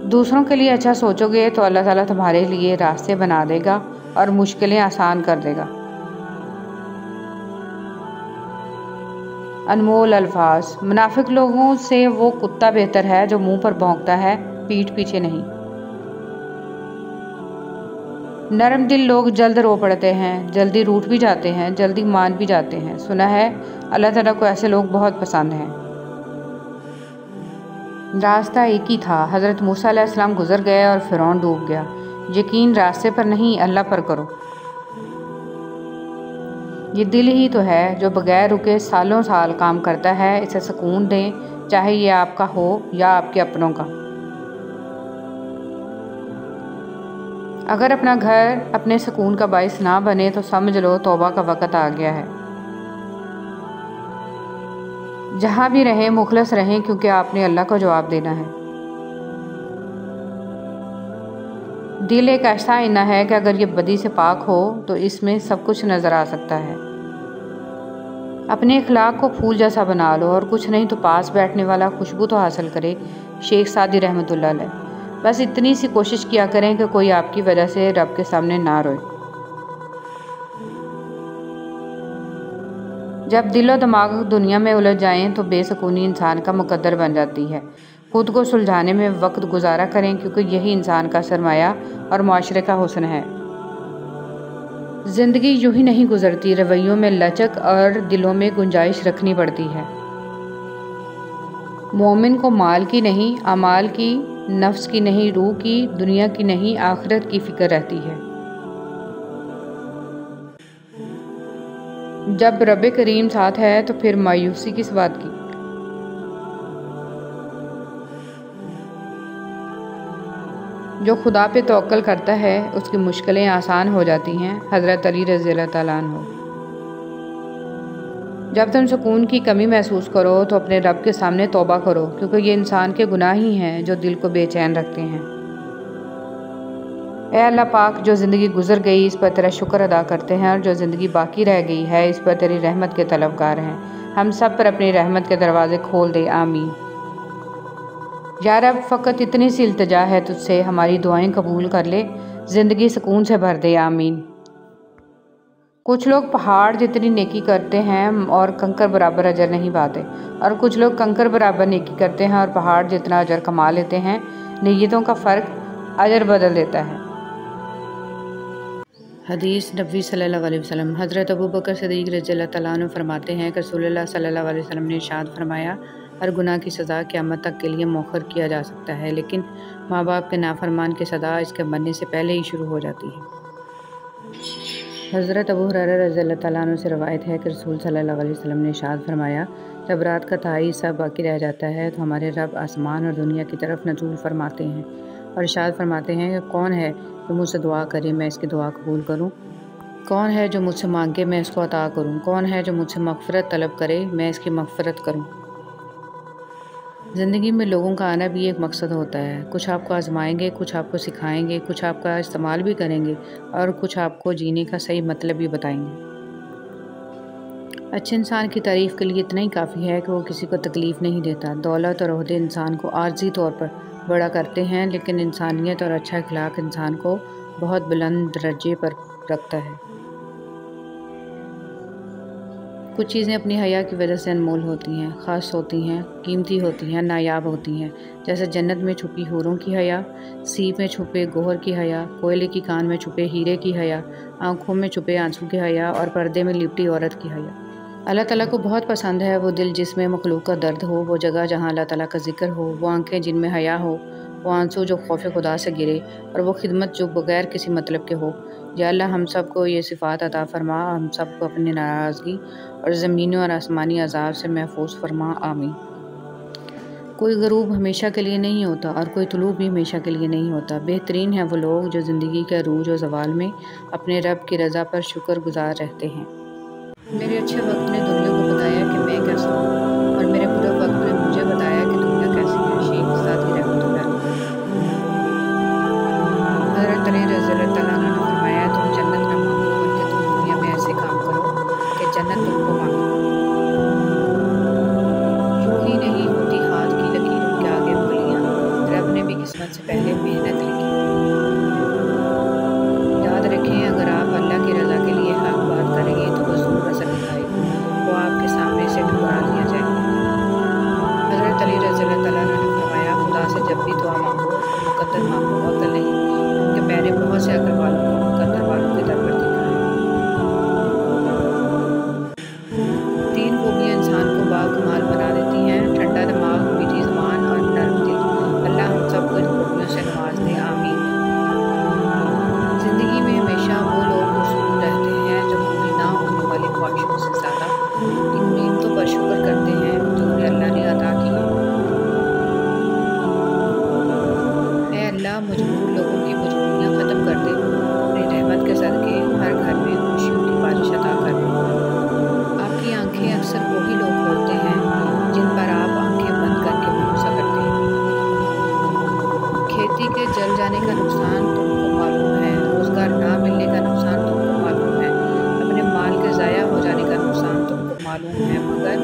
Speaker 1: دوسروں کے لیے اچھا سوچو گے تو اللہ تعالیٰ تمہارے لیے راستے بنا دے گا اور مشکلیں آسان کر دے گا۔ انمول الفاظ، منافق لوگوں سے وہ کتا بہتر ہے جو منہ پر بھونکتا ہے، پیٹھ پیچھے نہیں۔ نرم دل لوگ جلد رو پڑتے ہیں، جلدی روٹھ بھی جاتے ہیں، جلدی مان بھی جاتے ہیں۔ سنا ہے اللہ تعالیٰ کو ایسے لوگ بہت پسند ہیں۔ راستہ ایک ہی تھا، حضرت موسیٰ علیہ السلام گزر گئے اور فرعون ڈوب گیا۔ یقین راستے پر نہیں اللہ پر کرو۔ یہ دل ہی تو ہے جو بغیر رکے سالوں سال کام کرتا ہے، اسے سکون دیں چاہے یہ آپ کا ہو یا آپ کے اپنوں کا۔ اگر اپنا گھر اپنے سکون کا باعث نہ بنے تو سمجھ لو توبہ کا وقت آ گیا ہے۔ جہاں بھی رہیں مخلص رہیں کیونکہ آپ نے اللہ کو جواب دینا ہے۔ دل ایک ایسا آئینہ ہے کہ اگر یہ بدی سے پاک ہو تو اس میں سب کچھ نظر آ سکتا ہے۔ اپنے اخلاق کو پھول جیسا بنا لو اور کچھ نہیں تو پاس بیٹھنے والا خوشبو تو حاصل کرے۔ شیخ سعدی رحمۃ اللہ علیہ۔ بس اتنی سی کوشش کیا کریں کہ کوئی آپ کی وجہ سے رب کے سامنے نہ روئے۔ جب دل و دماغ دنیا میں الجھ جائیں تو بے سکونی انسان کا مقدر بن جاتی ہے۔ خود کو سلجھانے میں وقت گزارا کریں کیونکہ یہی انسان کا سرمایہ اور معاشرے کا حسن ہے۔ زندگی یوں ہی نہیں گزرتی، رویوں میں لچک اور دلوں میں گنجائش رکھنی پڑتی ہے۔ مومن کو مال کی نہیں، اعمال کی، نفس کی نہیں، روح کی، دنیا کی نہیں، آخرت کی فکر رہتی ہے۔ جب رب کریم ساتھ ہے تو پھر مایوسی کس بات کی؟ جو خدا پہ توکل کرتا ہے اس کی مشکلیں آسان ہو جاتی ہیں، حضرت علی رضی اللہ تعالیٰ عنہ۔
Speaker 2: جب تم سکون کی کمی محسوس کرو تو اپنے رب کے سامنے توبہ کرو، کیونکہ یہ انسان کے گناہ ہی ہیں جو دل کو بے چین رکھتے ہیں۔ اے اللہ پاک، جو زندگی گزر گئی اس پر تیرا شکر ادا کرتے ہیں، اور جو زندگی باقی رہ گئی ہے اس پر تیری رحمت کے طلبگار ہیں۔ ہم سب پر اپنی رحمت کے دروازے کھول دے، آمین۔ یا رب، فقط اتنی سی التجا ہے تجھ سے، ہماری دعائیں قبول کر لے، زندگی سکون سے بھر دے، آمین۔ کچھ لوگ پہاڑ جتنی نیکی کرتے ہیں اور کنکر برابر اجر نہیں پاتے، اور کچھ لوگ کنکر برابر نیکی کرتے ہیں اور پہاڑ جتنا اجر کما لیتے ہیں۔ نیتوں کا فرق اجر بدل دیتا ہے۔ حدیث نبوی صلی اللہ علیہ وسلم۔ حضرت ابوبکر صدیق رضی اللہ تعالیٰ عنہ فرماتے ہیں کہ رسول اللہ صلی اللہ علیہ وسلم نے ارشاد فرمایا، ہر گناہ کی سزا قیامت تک کے لیے مؤخر کیا جا سکتا ہے، لیکن ماں باپ کے نافرمان کی سزا اس کے مرنے سے پہلے ہی شروع ہو جاتی ہے۔ حضرت ابو ہریرہ رضی اللہ تعالیٰ عنہ سے روایت ہے کہ رسول صلی اللہ علیہ وسلم نے ارشاد فرمایا، جب رات کا تہائی حصہ باقی رہ جاتا ہے تو ہمارے رب آسمان اور دنیا کی طرف نزول فرماتے ہیں اور ارشاد فرماتے ہیں کہ کون ہے جو مجھ سے دعا کرے میں اس کی دعا قبول کروں، کون ہے جو مجھ سے مانگے میں اس کو عطا کروں، کون ہے جو مجھ سے مغفرت طلب کرے میں اس کی مغفرت کروں۔ زندگی میں لوگوں کا آنا بھی ایک مقصد ہوتا ہے، کچھ آپ کو آزمائیں گے، کچھ آپ کو سکھائیں گے، کچھ آپ کا استعمال بھی کریں گے اور کچھ آپ کو جینے کا صحیح مطلب بھی بتائیں گے۔ اچھے انسان کی تعریف کے لیے اتنا ہی کافی ہے کہ وہ کسی کو تکلیف نہیں دیتا۔ دولت اور عہدے انسان کو عارضی طور پر بڑا کرتے ہیں، لیکن انسانیت اور اچھا اخلاق انسان کو بہت بلند درجے پر رکھتا ہے۔ کچھ چیزیں اپنی حیا کی وجہ سے انمول ہوتی ہیں، خاص ہوتی ہیں، قیمتی ہوتی ہیں، نایاب ہوتی ہیں، جیسے جنت میں چھپی حوروں کی حیا، سیپ میں چھپے گوہر کی حیا، کوئلے کی کان میں چھپے ہیرے کی حیا، آنکھوں میں چھپے آنسو کی حیا اور پردے میں لپٹی عورت کی حیا۔ اللہ تعالیٰ کو بہت پسند ہے وہ دل جس میں مخلوق کا درد ہو، وہ جگہ جہاں اللہ تعالیٰ کا ذکر ہو، وہ آنکھیں جن میں حیا ہو، وہ آنسو جو خوف خدا سے گرے، اور وہ خدمت جو بغیر کسی مطلب کے ہو۔ یا اللہ ہم سب کو یہ صفات عطا فرما، اور ہم سب کو اپنی ناراضگی اور زمینی اور آسمانی عذاب سے محفوظ فرما، آمین۔ کوئی غروب ہمیشہ کے لیے نہیں ہوتا اور کوئی طلوع بھی ہمیشہ کے لیے نہیں ہوتا۔ بہترین ہیں وہ لوگ جو زندگی کے عروج و زوال میں اپنے رب کی رضا پر شکر گزار رہتے ہیں۔ میرے اچھے وقت نے دنیا کو بتایا کہ میں کیسا ہوں، اور میرے برے وقت نے مجھے بتایا کہ دنیا کیسی ہے۔ شیخ سعدی رحمۃ اللہ علیہ۔ حضرت علی رضی اللہ تعالیٰ عنہ نے فرمایا، تم جنت نہ مانگو بلکہ تم دنیا میں ایسے کام کرو کہ جنت تم کو مانگے۔ یوں ہی نہیں ہوتی ہاتھ کی لکیروں کے آگے انگلیاں، رب نے بھی قسمت سے پہلے محنت لکھی۔ یاد رکھیں، اگر آپ اللہ کی رضا کے لیے حق بات کریں گے تو وہ ضرور اثر دکھائے گی، وہ آپ کے سامنے سے ٹھکرا دیا جائے گا۔ حضرت علی رضی اللہ تعالیٰ عنہ نے فرمایا، خدا سے جب بھی دعا مانگو تو مقدر مانگو، عقل نہیں، کیونکہ میں نے بہت سے عقل والوں کو مقدر والوں کی در پر دیکھا ہے۔ تین خوبیاں انسان کو باکمال بنا دیتی ہیں، ٹھنڈا دماغ، میٹھی زبان اور نرم دل۔ اللہ ہم سب کو ان خوبیوں سے نواز دے، آمین۔ زندگی میں ہمیشہ وہ لوگ پرسکون رہتے ہیں جو پوری نہ ہونے والی خواہشوں سے زیادہ ان نعمتوں پر شکر کرتے ہیں جو انہیں اللہ نے عطا کی ہیں۔ اے اللہ، مجبور لوگوں کی مجبوریاں ختم کر دے، اپنی رحمت کے صدقے ہر گھر میں خوشیوں کی بارش عطا کر دے۔ آپ کی آنکھیں اکثر وہی لوگ کھولتے ہیں جن پر آپ آنکھیں بند کر کے بھروسہ کرتے ہیں۔ کھیتی کے جل جانے کا نقصان تم کو معلوم ہے، روزگار نہ ملنے کا نقصان تم کو معلوم ہے، اپنے مال کے ضائع ہو جانے کا نقصان تم کو معلوم ہے، مگر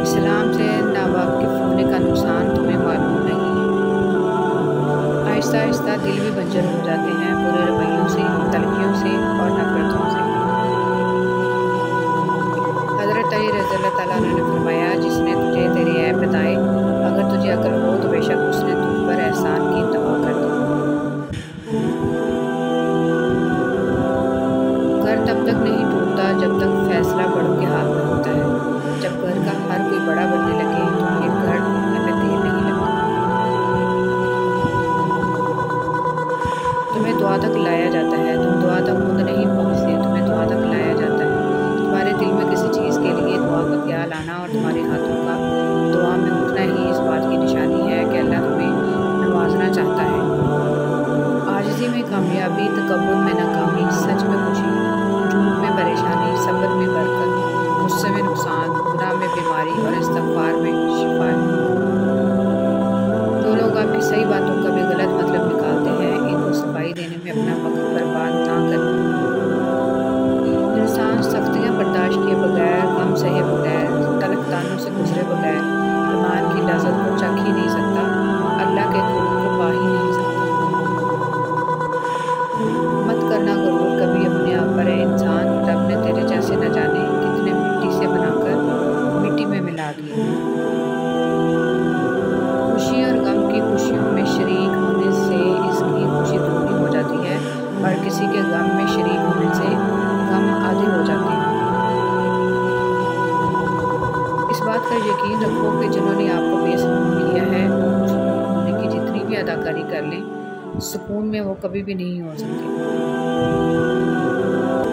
Speaker 2: اسلام سے ناواقف ہونے کا نقصان تمہیں معلوم نہیں ہے۔ آہستہ آہستہ دل بھی بنجر ہو جاتے ہیں، برے رویوں سے، تلخیوں سے اور نفرتوں سے۔ حضرت علی رضی اللہ تعالیٰ عنہ نے فرمایا، جس نے تجھے تیرے عیب بتائے، اگر تجھے عقل ہو تو بے شک اس نے تجھ پر احسان کی انتہا کر دی۔ گھر تب تک نہیں ٹوٹتا جب تک فیصلہ بڑوں کے ہاتھ میں ہوتا ہے۔ جب گھر کا ہر کوئی بڑا بننے لگے تو پھر گھر ٹوٹنے میں دیر نہیں لگتی۔ تمہیں دعا تک لایا جاتا ہے، تم دعا تک خود نہیں پہنچتے، تمہیں دعا تک لایا جاتا ہے۔ تمہارے دل میں کسی چیز کے لیے دعا کا خیال آنا اور تمہارے ہاتھوں کا دعا میں اٹھنا ہی اس بات کی نشانی ہے کہ اللہ تمہیں نوازنا چاہتا ہے۔ عاجزی میں کامیابی، تکبر میں ناکامی، سچ میں خوشی، جھوٹ میں پریشانی، صبر میں برکت، غصے میں نقصان، گناہ
Speaker 1: بیماری اور استغفار میں شفا ہے۔ جو لوگ آپ کی صحیح باتوں کا بھی غلط مطلب نکالتے ہیں، ان کو صفائی دینے میں اپنا وقت برباد نہ کریں۔ انسان سختیاں برداشت کیے بغیر، غم سہے بغیر، تلخ طعنوں سے گزرے بغیر ایمان کی لذت کو چکھ ہی نہیں سکتا، اللہ کے قرب کو پا ہی نہیں سکتا۔ مت کرنا غرور کبھی اپنے آپ پر ہے انسان، رب نے تیرے جیسے نہ جانے کتنے مٹی سے بنا کر مٹی میں ملا دیا۔ خوشی اور غم کی خوشیوں میں شریک ہونے سے اس کی خوشی دوگنی ہو جاتی ہے، اور کسی کے غم میں شریک ہونے سے غم آدھے ہو جاتے ہیں۔ اس بات کا یقین رکھو کہ جنہوں نے آپ کو بے سکون کیا ہے وہ سکون ہونے کی جتنی بھی اداکاری کر لیں، سکون میں وہ کبھی بھی نہیں ہو سکتے۔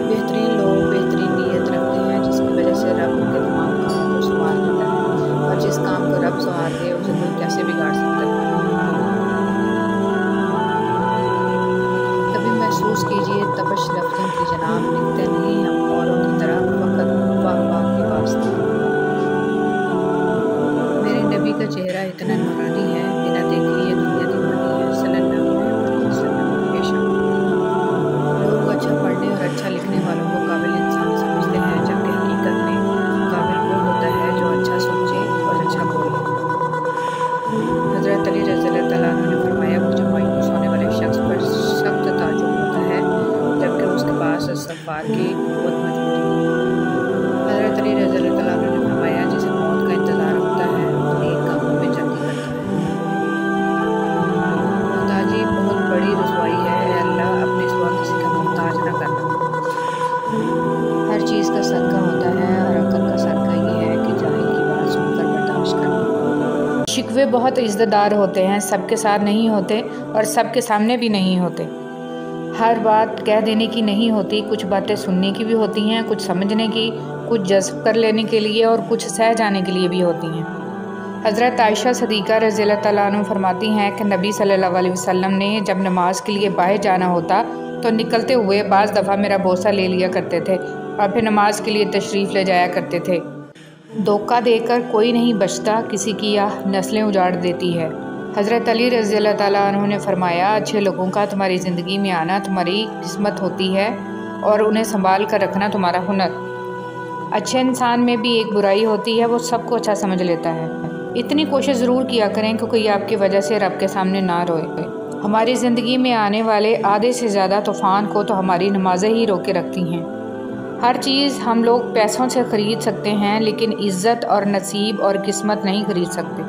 Speaker 1: بہترین لوگ بہترین نیت رکھتے ہیں، جس کی وجہ سے رب ان کے تمام کاموں کو سنوار دیتا ہے، اور جس کام کو رب سنوار دے اسے کوئی کیسے بگاڑ سکتا ہے۔ کبھی محسوس کیجئے تبش لفظوں کی جناب لکھتے نہیں ہم اوروں کی طرح، فقط واہ واہ کے واسطے۔ میرے نبی کا چہرہ اتنا نورانی ہے، بنا دیکھے یہ دنیا دیوانی ہے، صلی اللہ علیہ وسلم۔ بے شک لوگ اچھا پڑھنے اور اچھا لکھنے والوں کو قابل انسان سمجھتے ہیں، جبکہ حقیقت میں قابل وہ ہوتا ہے جو اچھا سوچے اور اچھا بولے۔ حضرت علی رضی اللہ تعالیٰ عنہ نے فرمایا، مجھے مایوس ہونے والے شخص پر سخت تعجب ہوتا ہے جبکہ اس کے پاس استغفار کی قوت موجود ہے۔ حضرت علی رضی اللہ تعالیٰ عنہ نے فرمایا، جسے موت کا انتظار ہوتا ہے وہ نیک کاموں میں جلدی کرتا ہے۔ محتاجی بہت بڑی رسوائی ہے، اے اللہ اپنے سوا کسی کا محتاج نہ کرنا۔ ہر چیز کا صدقہ ہوتا ہے، اور عقل کا صدقہ یہ ہے کہ جاہل کی بات سن کر برداشت کرنا۔ شکوے بہت عزت دار ہوتے ہیں، سب کے ساتھ نہیں ہوتے اور سب کے سامنے بھی نہیں ہوتے۔ ہر بات کہہ دینے کی نہیں ہوتی، کچھ باتیں سننے کی بھی ہوتی ہیں، کچھ سمجھنے کی، کچھ جذب کر لینے کے لیے اور کچھ سہ جانے کے لیے بھی ہوتی ہیں۔ حضرت عائشہ صدیقہ رضی اللہ تعالیٰ عنہ فرماتی ہیں کہ نبی صلی اللہ علیہ وسلم نے جب نماز کے لیے باہر جانا ہوتا تو نکلتے ہوئے بعض دفعہ میرا بوسہ لے لیا کرتے تھے اور پھر نماز کے لیے تشریف لے جایا کرتے تھے۔ دھوکہ دے کر کوئی نہیں بچتا، کسی کی یہ نسلیں اجاڑ دیتی ہے۔ حضرت علی رضی اللہ تعالیٰ عنہ نے فرمایا، اچھے لوگوں کا تمہاری زندگی میں آنا تمہاری قسمت ہوتی ہے اور انہیں سنبھال کر رکھنا تمہارا ہنر۔ اچھے انسان میں بھی ایک برائی ہوتی ہے، وہ سب کو اچھا سمجھ لیتا ہے۔ اتنی کوشش ضرور کیا کریں کہ کوئی آپ کی وجہ سے رب کے سامنے نہ روئے۔ ہماری زندگی میں آنے والے آدھے سے زیادہ طوفان کو تو ہماری نمازیں ہی روکے رکھتی ہیں۔ ہر چیز ہم لوگ پیسوں سے خرید سکتے ہیں، لیکن عزت اور نصیب اور قسمت نہیں خرید سکتے۔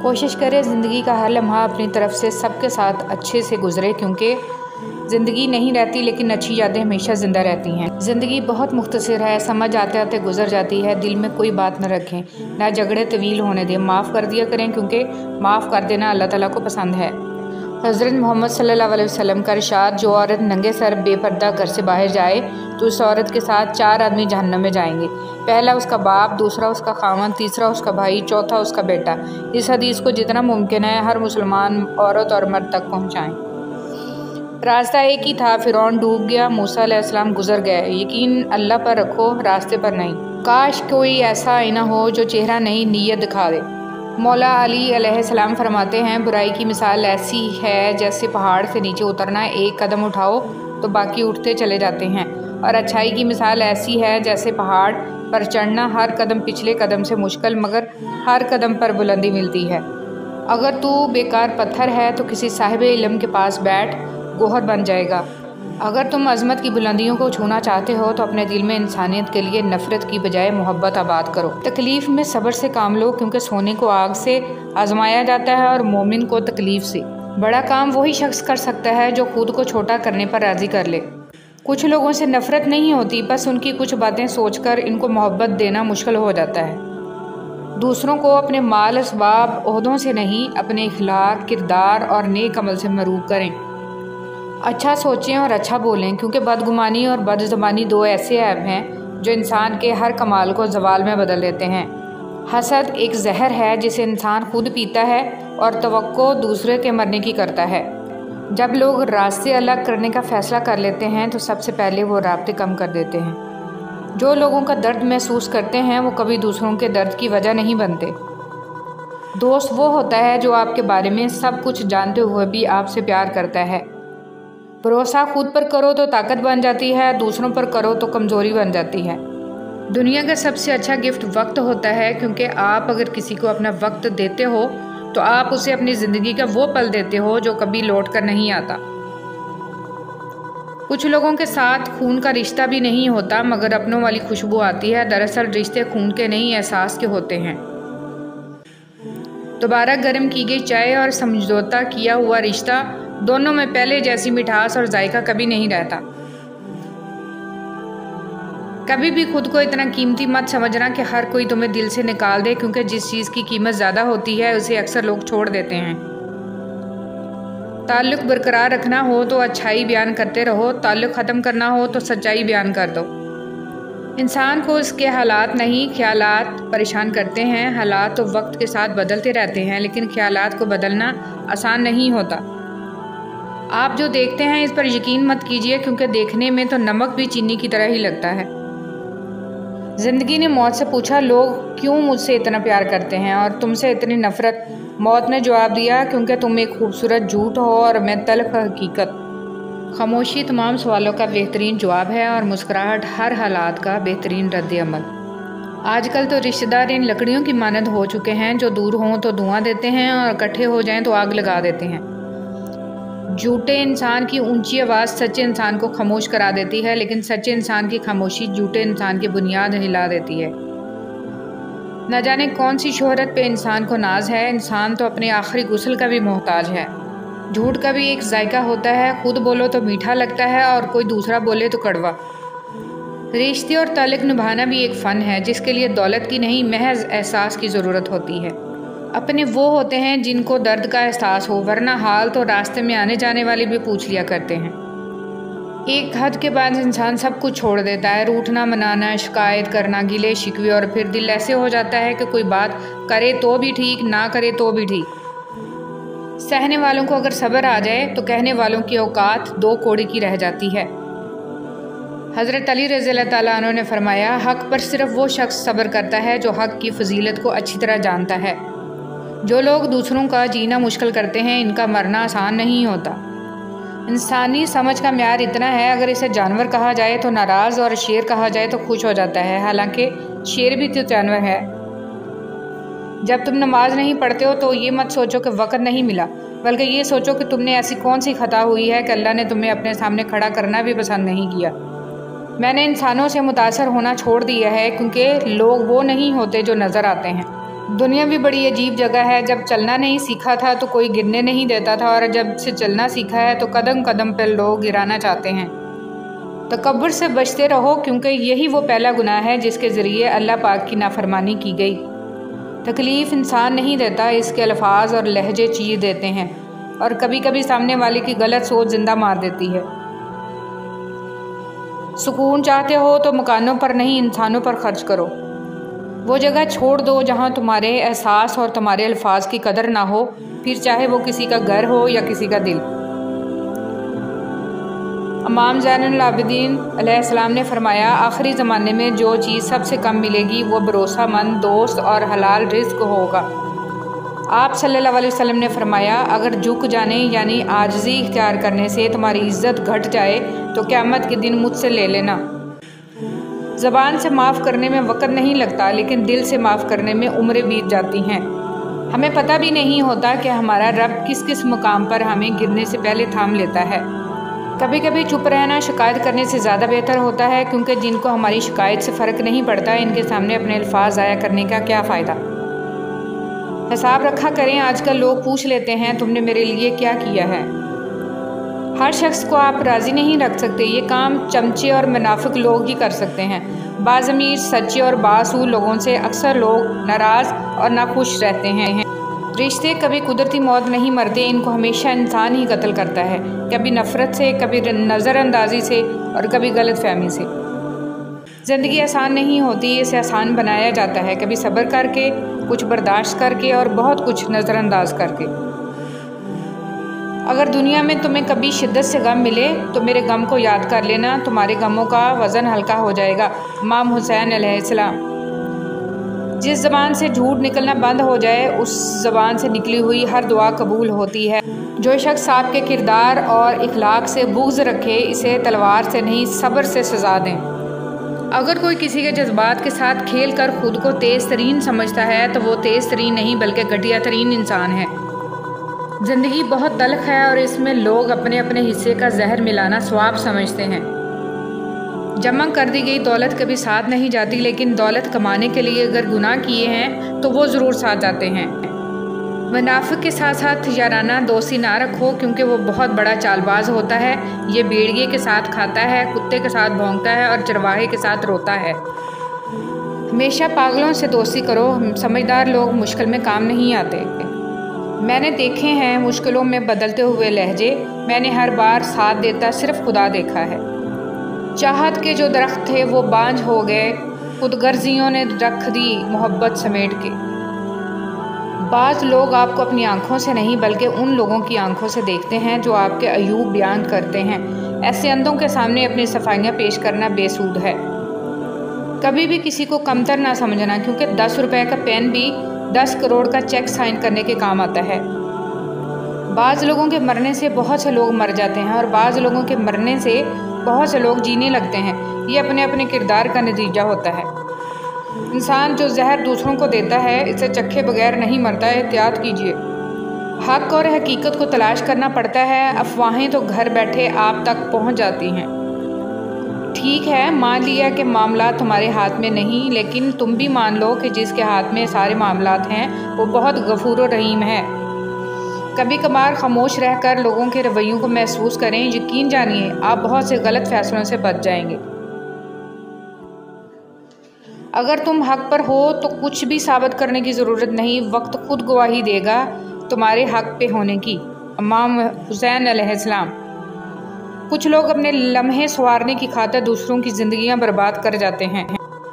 Speaker 1: کوشش کرے زندگی کا ہر لمحہ اپنی طرف سے سب کے ساتھ اچھے سے گزرے، کیونکہ زندگی نہیں رہتی لیکن اچھی یادیں ہمیشہ زندہ رہتی ہیں۔ زندگی بہت مختصر ہے، سمجھ آتے آتے گزر جاتی ہے، دل میں کوئی بات نہ رکھیں، نہ جھگڑے طویل ہونے دیں، معاف کر دیا کریں، کیونکہ معاف کر دینا اللہ تعالیٰ کو پسند ہے۔ حضرت محمد صلی اللہ علیہ وسلم کا ارشاد، جو عورت ننگے سر بے پردہ گھر سے باہر جائے تو اس عورت کے ساتھ 4 آدمی جہنم میں جائیں گے، پہلا اس کا باپ، دوسرا اس کا خاوند، تیسرا اس کا بھائی، چوتھا اس کا بیٹا۔ اس حدیث کو جتنا ممکن ہے ہر مسلمان عورت اور مرد تک پہنچائیں۔ راستہ ایک ہی تھا، فرعون ڈوب گیا، موسیٰ علیہ السلام گزر گئے۔ یقین اللہ پر رکھو، راستے پر نہیں۔ کاش کوئی ایسا آئینہ ہو جو چہرہ نہیں نیت دکھا دے۔ مولا علی علیہ السلام فرماتے ہیں، برائی کی مثال ایسی ہے جیسے پہاڑ سے نیچے اترنا، ایک قدم اٹھاؤ تو باقی اٹھتے چلے جاتے ہیں، اور اچھائی کی مثال ایسی ہے جیسے پہاڑ پر چڑھنا، ہر قدم پچھلے قدم سے مشکل مگر ہر قدم پر بلندی ملتی ہے۔ اگر تو بیکار پتھر ہے تو کسی صاحب علم کے پاس بیٹھ، گوہر بن جائے گا۔ اگر تم عظمت کی بلندیوں کو چھونا چاہتے ہو تو اپنے دل میں انسانیت کے لیے نفرت کی بجائے محبت آباد کرو۔ تکلیف میں صبر سے کام لو، کیونکہ سونے کو آگ سے آزمایا جاتا ہے اور مومن کو تکلیف سے۔ بڑا کام وہی شخص کر سکتا ہے جو خود کو چھوٹا کرنے پر راضی کر لے۔ کچھ لوگوں سے نفرت نہیں ہوتی، بس ان کی کچھ باتیں سوچ کر ان کو محبت دینا مشکل ہو جاتا ہے۔ دوسروں کو اپنے مال، اسباب، عہدوں سے نہیں، اپنے اخلاق، کردار اور نیک عمل سے مروب کریں۔ اچھا سوچیں اور اچھا بولیں، کیونکہ بدگمانی اور بد زبانی 2 ایسے عیب ہیں جو انسان کے ہر کمال کو زوال میں بدل دیتے ہیں۔ حسد ایک زہر ہے جسے انسان خود پیتا ہے اور توقع دوسرے کے مرنے کی کرتا ہے۔ جب لوگ راستے الگ کرنے کا فیصلہ کر لیتے ہیں تو سب سے پہلے وہ رابطے کم کر دیتے ہیں۔ جو لوگوں کا درد محسوس کرتے ہیں وہ کبھی دوسروں کے درد کی وجہ نہیں بنتے۔ دوست وہ ہوتا ہے جو آپ کے بارے میں سب کچھ جانتے ہوئے بھی آپ سے پیار کرتا ہے۔ بھروسہ خود پر کرو تو طاقت بن جاتی ہے، دوسروں پر کرو تو کمزوری بن جاتی ہے۔ دنیا کا سب سے اچھا گفٹ وقت ہوتا ہے، کیونکہ آپ اگر کسی کو اپنا وقت دیتے ہو تو آپ اسے اپنی زندگی کا وہ پل دیتے ہو جو کبھی لوٹ کر نہیں آتا۔ کچھ لوگوں کے ساتھ خون کا رشتہ بھی نہیں ہوتا مگر اپنوں والی خوشبو آتی ہے۔ دراصل رشتے خون کے نہیں احساس کے ہوتے ہیں۔ دوبارہ گرم کی گئی چائے اور سمجھوتہ کیا ہوا رشتہ، دونوں میں پہلے جیسی مٹھاس اور ذائقہ کبھی نہیں رہتا۔ کبھی بھی خود کو اتنا قیمتی مت سمجھنا کہ ہر کوئی تمہیں دل سے نکال دے، کیونکہ جس چیز کی قیمت زیادہ ہوتی ہے اسے اکثر لوگ چھوڑ دیتے ہیں۔ تعلق برقرار رکھنا ہو تو اچھائی بیان کرتے رہو، تعلق ختم کرنا ہو تو سچائی بیان کر دو۔ انسان کو اس کے حالات نہیں خیالات پریشان کرتے ہیں۔ حالات تو وقت کے ساتھ بدلتے رہتے ہیں، لیکن خیالات کو بدلنا آسان نہیں ہوتا۔ آپ جو دیکھتے ہیں اس پر یقین مت کیجیے، کیونکہ دیکھنے میں تو نمک بھی چینی کی طرح ہی لگتا ہے۔ زندگی نے موت سے پوچھا، لوگ کیوں مجھ سے اتنا پیار کرتے ہیں اور تم سے اتنی نفرت؟ موت نے جواب دیا، کیونکہ تم ایک خوبصورت جھوٹ ہو اور میں تلخ حقیقت۔ خاموشی تمام سوالوں کا بہترین جواب ہے اور مسکراہٹ ہر حالات کا بہترین رد عمل۔ آج کل تو رشتہ دار ان لکڑیوں کی مانند ہو چکے ہیں جو دور ہوں تو دھواں دیتے ہیں اور اکٹھے ہو جائیں تو آگ لگا دیتے ہیں۔ جھوٹے انسان کی اونچی آواز سچے انسان کو خاموش کرا دیتی ہے، لیکن سچے انسان کی خاموشی جھوٹے انسان کی بنیاد ہلا دیتی ہے۔ نہ جانے کون سی شہرت پہ انسان کو ناز ہے، انسان تو اپنے آخری غسل کا بھی محتاج ہے۔ جھوٹ کا بھی ایک ذائقہ ہوتا ہے، خود بولو تو میٹھا لگتا ہے اور کوئی دوسرا بولے تو کڑوا۔ رشتے اور تعلق نبھانا بھی ایک فن ہے، جس کے لیے دولت کی نہیں محض احساس کی ضرورت ہوتی ہے۔ اپنے وہ ہوتے ہیں جن کو درد کا احساس ہو، ورنہ حال تو راستے میں آنے جانے والے بھی پوچھ لیا کرتے ہیں۔ ایک حد کے بعد انسان سب کچھ چھوڑ دیتا ہے، روٹھنا منانا، شکایت کرنا، گلے شکوے، اور پھر دل ایسے ہو جاتا ہے کہ کوئی بات کرے تو بھی ٹھیک، نہ کرے تو بھی ٹھیک۔ سہنے والوں کو اگر صبر آ جائے تو کہنے والوں کی اوقات دو کوڑی کی رہ جاتی ہے۔ حضرت علی رضی اللہ تعالیٰ عنہ نے فرمایا، حق پر صرف وہ شخص صبر کرتا ہے جو حق کی فضیلت کو اچھی طرح جانتا ہے۔ جو لوگ دوسروں کا جینا مشکل کرتے ہیں، ان کا مرنا آسان نہیں ہوتا۔ انسانی سمجھ کا معیار اتنا ہے، اگر اسے جانور کہا جائے تو ناراض اور شیر کہا جائے تو خوش ہو جاتا ہے، حالانکہ شیر بھی تو جانور ہے۔ جب تم نماز نہیں پڑھتے ہو تو یہ مت سوچو کہ وقت نہیں ملا، بلکہ یہ سوچو کہ تم نے ایسی کون سی خطا ہوئی ہے کہ اللہ نے تمہیں اپنے سامنے کھڑا کرنا بھی پسند نہیں کیا۔ میں نے انسانوں سے متاثر ہونا چھوڑ دیا ہے، کیونکہ لوگ وہ نہیں ہوتے جو نظر آتے ہیں۔ دنیا بھی بڑی عجیب جگہ ہے، جب چلنا نہیں سیکھا تھا تو کوئی گرنے نہیں دیتا تھا، اور جب سے چلنا سیکھا ہے تو قدم قدم پر لوگ گرانا چاہتے ہیں۔ تکبر سے بچتے رہو، کیونکہ یہی وہ پہلا گناہ ہے جس کے ذریعے اللہ پاک کی نافرمانی کی گئی۔ تکلیف انسان نہیں دیتا، اس کے الفاظ اور لہجے چیر دیتے ہیں، اور کبھی کبھی سامنے والے کی غلط سوچ زندہ مار دیتی ہے۔ سکون چاہتے ہو تو مکانوں پر نہیں انسانوں پر خرچ کرو۔ وہ جگہ چھوڑ دو جہاں تمہارے احساس اور تمہارے الفاظ کی قدر نہ ہو، پھر چاہے وہ کسی کا گھر ہو یا کسی کا دل۔ امام زین العابدین علیہ السلام نے فرمایا، آخری زمانے میں جو چیز سب سے کم ملے گی وہ بھروسہ مند دوست اور حلال رزق ہوگا۔ آپ صلی اللہ علیہ وسلم نے فرمایا، اگر جھک جانے یعنی عاجزی اختیار کرنے سے تمہاری عزت گھٹ جائے تو قیامت کے دن مجھ سے لے لینا۔ زبان سے معاف کرنے میں وقت نہیں لگتا، لیکن دل سے معاف کرنے میں عمریں بیت جاتی ہیں۔ ہمیں پتہ بھی نہیں ہوتا کہ ہمارا رب کس کس مقام پر ہمیں گرنے سے پہلے تھام لیتا ہے۔ کبھی کبھی چپ رہنا شکایت کرنے سے زیادہ بہتر ہوتا ہے، کیونکہ جن کو ہماری شکایت سے فرق نہیں پڑتا، ان کے سامنے اپنے الفاظ ضائع کرنے کا کیا فائدہ۔ حساب رکھا کریں، آج کل لوگ پوچھ لیتے ہیں تم نے میرے لیے کیا کیا ہے۔ ہر شخص کو آپ راضی نہیں رکھ سکتے، یہ کام چمچے اور منافق لوگ ہی کر سکتے ہیں۔ باضمیر سچے اور بااصول لوگوں سے اکثر لوگ ناراض اور ناخوش رہتے ہیں۔ رشتے کبھی قدرتی موت نہیں مرتے، ان کو ہمیشہ انسان ہی قتل کرتا ہے، کبھی نفرت سے، کبھی نظر اندازی سے، اور کبھی غلط فہمی سے۔ زندگی آسان نہیں ہوتی، اسے آسان بنایا جاتا ہے، کبھی صبر کر کے، کچھ برداشت کر کے، اور بہت کچھ نظر انداز کر کے۔ اگر دنیا میں تمہیں کبھی شدت سے غم ملے تو میرے غم کو یاد کر لینا، تمہارے غموں کا وزن ہلکا ہو جائے گا۔ امام حسین علیہ السلام۔ جس زبان سے جھوٹ نکلنا بند ہو جائے اس زبان سے نکلی ہوئی ہر دعا قبول ہوتی ہے۔ جو شخص آپ کے کردار اور اخلاق سے بغض رکھے اسے تلوار سے نہیں صبر سے سزا دیں۔ اگر کوئی کسی کے جذبات کے ساتھ کھیل کر خود کو تیز ترین سمجھتا ہے تو وہ تیز ترین نہیں بلکہ گھٹیا ترین انسان ہے۔ زندگی بہت تلخ ہے اور اس میں لوگ اپنے اپنے حصے کا زہر ملانا ثواب سمجھتے ہیں۔ جمع کر دی گئی دولت کبھی ساتھ نہیں جاتی، لیکن دولت کمانے کے لیے اگر گناہ کیے ہیں تو وہ ضرور ساتھ جاتے ہیں۔ منافق کے ساتھ ساتھ یارانہ دوستی نہ رکھو کیونکہ وہ بہت بڑا چال باز ہوتا ہے۔ یہ بھیڑیے کے ساتھ کھاتا ہے، کتے کے ساتھ بھونکتا ہے اور چرواہے کے ساتھ روتا ہے۔ ہمیشہ پاگلوں سے دوستی کرو، سمجھدار لوگ مشکل میں کام نہیں آتے۔ میں نے دیکھے ہیں مشکلوں میں بدلتے ہوئے لہجے، میں نے ہر بار ساتھ دیتا صرف خدا دیکھا ہے۔ چاہت کے جو درخت تھے وہ بانجھ ہو گئے، خود غرضیوں نے رکھ دی محبت سمیٹ کے۔ بعض لوگ آپ کو اپنی آنکھوں سے نہیں بلکہ ان لوگوں کی آنکھوں سے دیکھتے ہیں جو آپ کے عیوب بیان کرتے ہیں۔ ایسے اندھوں کے سامنے اپنی صفائیاں پیش کرنا بے سود ہے۔ کبھی بھی کسی کو کمتر نہ سمجھنا کیونکہ 10 روپے کا پین بھی 10 کروڑ کا چیک سائن کرنے کے کام آتا ہے۔ بعض لوگوں کے مرنے سے بہت سے لوگ مر جاتے ہیں اور بعض لوگوں کے مرنے سے بہت سے لوگ جینے لگتے ہیں۔ یہ اپنے اپنے کردار کا نتیجہ ہوتا ہے۔ انسان جو زہر دوسروں کو دیتا ہے اسے چکھے بغیر نہیں مرتا، احتیاط کیجیے۔ حق اور حقیقت کو تلاش کرنا پڑتا ہے، افواہیں تو گھر بیٹھے آپ تک پہنچ جاتی ہیں۔ ٹھیک ہے، مان لیا کہ معاملات تمہارے ہاتھ میں نہیں، لیکن تم بھی مان لو کہ جس کے ہاتھ میں سارے معاملات ہیں وہ بہت غفور و رحیم ہے۔ کبھی کبھار خاموش رہ کر لوگوں کے رویوں کو محسوس کریں، یقین جانیے آپ بہت سے غلط فیصلوں سے بچ جائیں گے۔ اگر تم حق پر ہو تو کچھ بھی ثابت کرنے کی ضرورت نہیں، وقت خود گواہی دے گا تمہارے حق پہ ہونے کی۔ امام حسین علیہ السلام۔ کچھ لوگ اپنے لمحے سنوارنے کی خاطر دوسروں کی زندگیاں برباد کر جاتے ہیں۔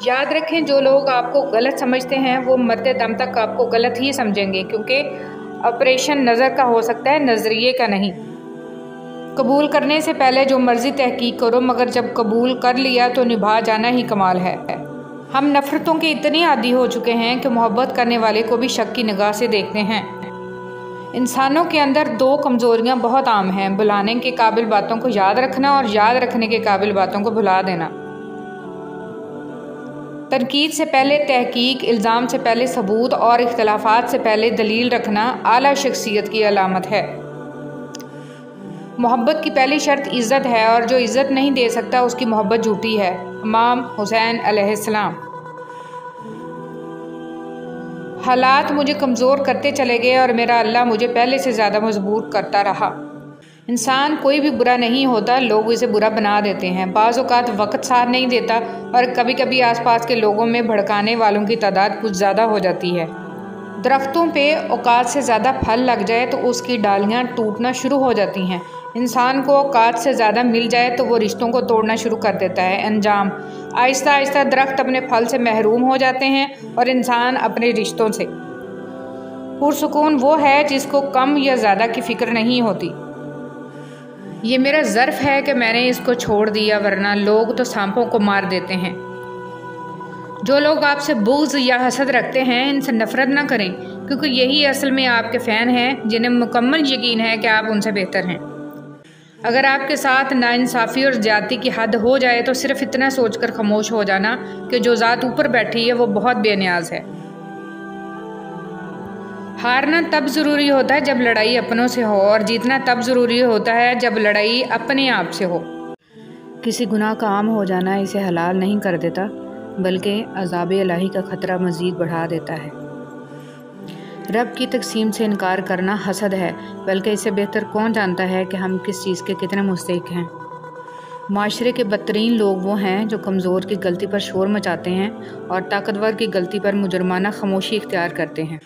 Speaker 1: یاد رکھیں جو لوگ آپ کو غلط سمجھتے ہیں وہ مرتے دم تک آپ کو غلط ہی سمجھیں گے، کیونکہ آپریشن نظر کا ہو سکتا ہے نظریے کا نہیں۔ قبول کرنے سے پہلے جو مرضی تحقیق کرو، مگر جب قبول کر لیا تو نبھا جانا ہی کمال ہے۔ ہم نفرتوں کے اتنے عادی ہو چکے ہیں کہ محبت کرنے والے کو بھی شک کی نگاہ سے دیکھتے ہیں۔ انسانوں کے اندر 2 کمزوریاں بہت عام ہیں، بھلانے کے قابل باتوں کو یاد رکھنا اور یاد رکھنے کے قابل باتوں کو بھلا دینا۔ تنقید سے پہلے تحقیق، الزام سے پہلے ثبوت اور اختلافات سے پہلے دلیل رکھنا اعلیٰ شخصیت کی علامت ہے۔ محبت کی پہلی شرط عزت ہے اور جو عزت نہیں دے سکتا اس کی محبت جھوٹی ہے۔ امام حسین علیہ السلام۔ حالات مجھے کمزور کرتے چلے گئے اور میرا اللہ مجھے پہلے سے زیادہ مضبوط کرتا رہا۔ انسان کوئی بھی برا نہیں ہوتا، لوگ اسے برا بنا دیتے ہیں۔ بعض اوقات وقت ساتھ نہیں دیتا اور کبھی کبھی آس پاس کے لوگوں میں بھڑکانے والوں کی تعداد کچھ زیادہ ہو جاتی ہے۔ درختوں پہ اوقات سے زیادہ پھل لگ جائے تو اس کی ڈالیاں ٹوٹنا شروع ہو جاتی ہیں۔ انسان کو اوقات سے زیادہ مل جائے تو وہ رشتوں کو توڑنا شروع کر دیتا ہے۔ انجام: آہستہ آہستہ درخت اپنے پھل سے محروم ہو جاتے ہیں اور انسان اپنے رشتوں سے۔ پرسکون وہ ہے جس کو کم یا زیادہ کی فکر نہیں ہوتی۔ یہ میرا ظرف ہے کہ میں نے اس کو چھوڑ دیا، ورنہ لوگ تو سانپوں کو مار دیتے ہیں۔ جو لوگ آپ سے بغض یا حسد رکھتے ہیں ان سے نفرت نہ کریں، کیونکہ یہی اصل میں آپ کے فین ہیں جنہیں مکمل یقین ہے کہ آپ ان سے بہتر ہیں۔ اگر آپ کے ساتھ ناانصافی اور زیادتی کی حد ہو جائے تو صرف اتنا سوچ کر خاموش ہو جانا کہ جو ذات اوپر بیٹھی ہے وہ بہت بے نیاز ہے۔ ہارنا تب ضروری ہوتا ہے جب لڑائی اپنوں سے ہو، اور جیتنا تب ضروری ہوتا ہے جب لڑائی اپنے آپ سے ہو۔
Speaker 2: کسی گناہ کا عام ہو جانا اسے حلال نہیں کر دیتا، بلکہ عذاب الہی کا خطرہ مزید بڑھا دیتا ہے۔ رب کی تقسیم سے انکار کرنا حسد ہے، بلکہ اسے بہتر کون جانتا ہے کہ ہم کس چیز کے کتنے مستحق ہیں۔ معاشرے کے بدترین لوگ وہ ہیں جو کمزور کی غلطی پر شور مچاتے ہیں اور طاقتور کی غلطی پر مجرمانہ خاموشی اختیار کرتے ہیں۔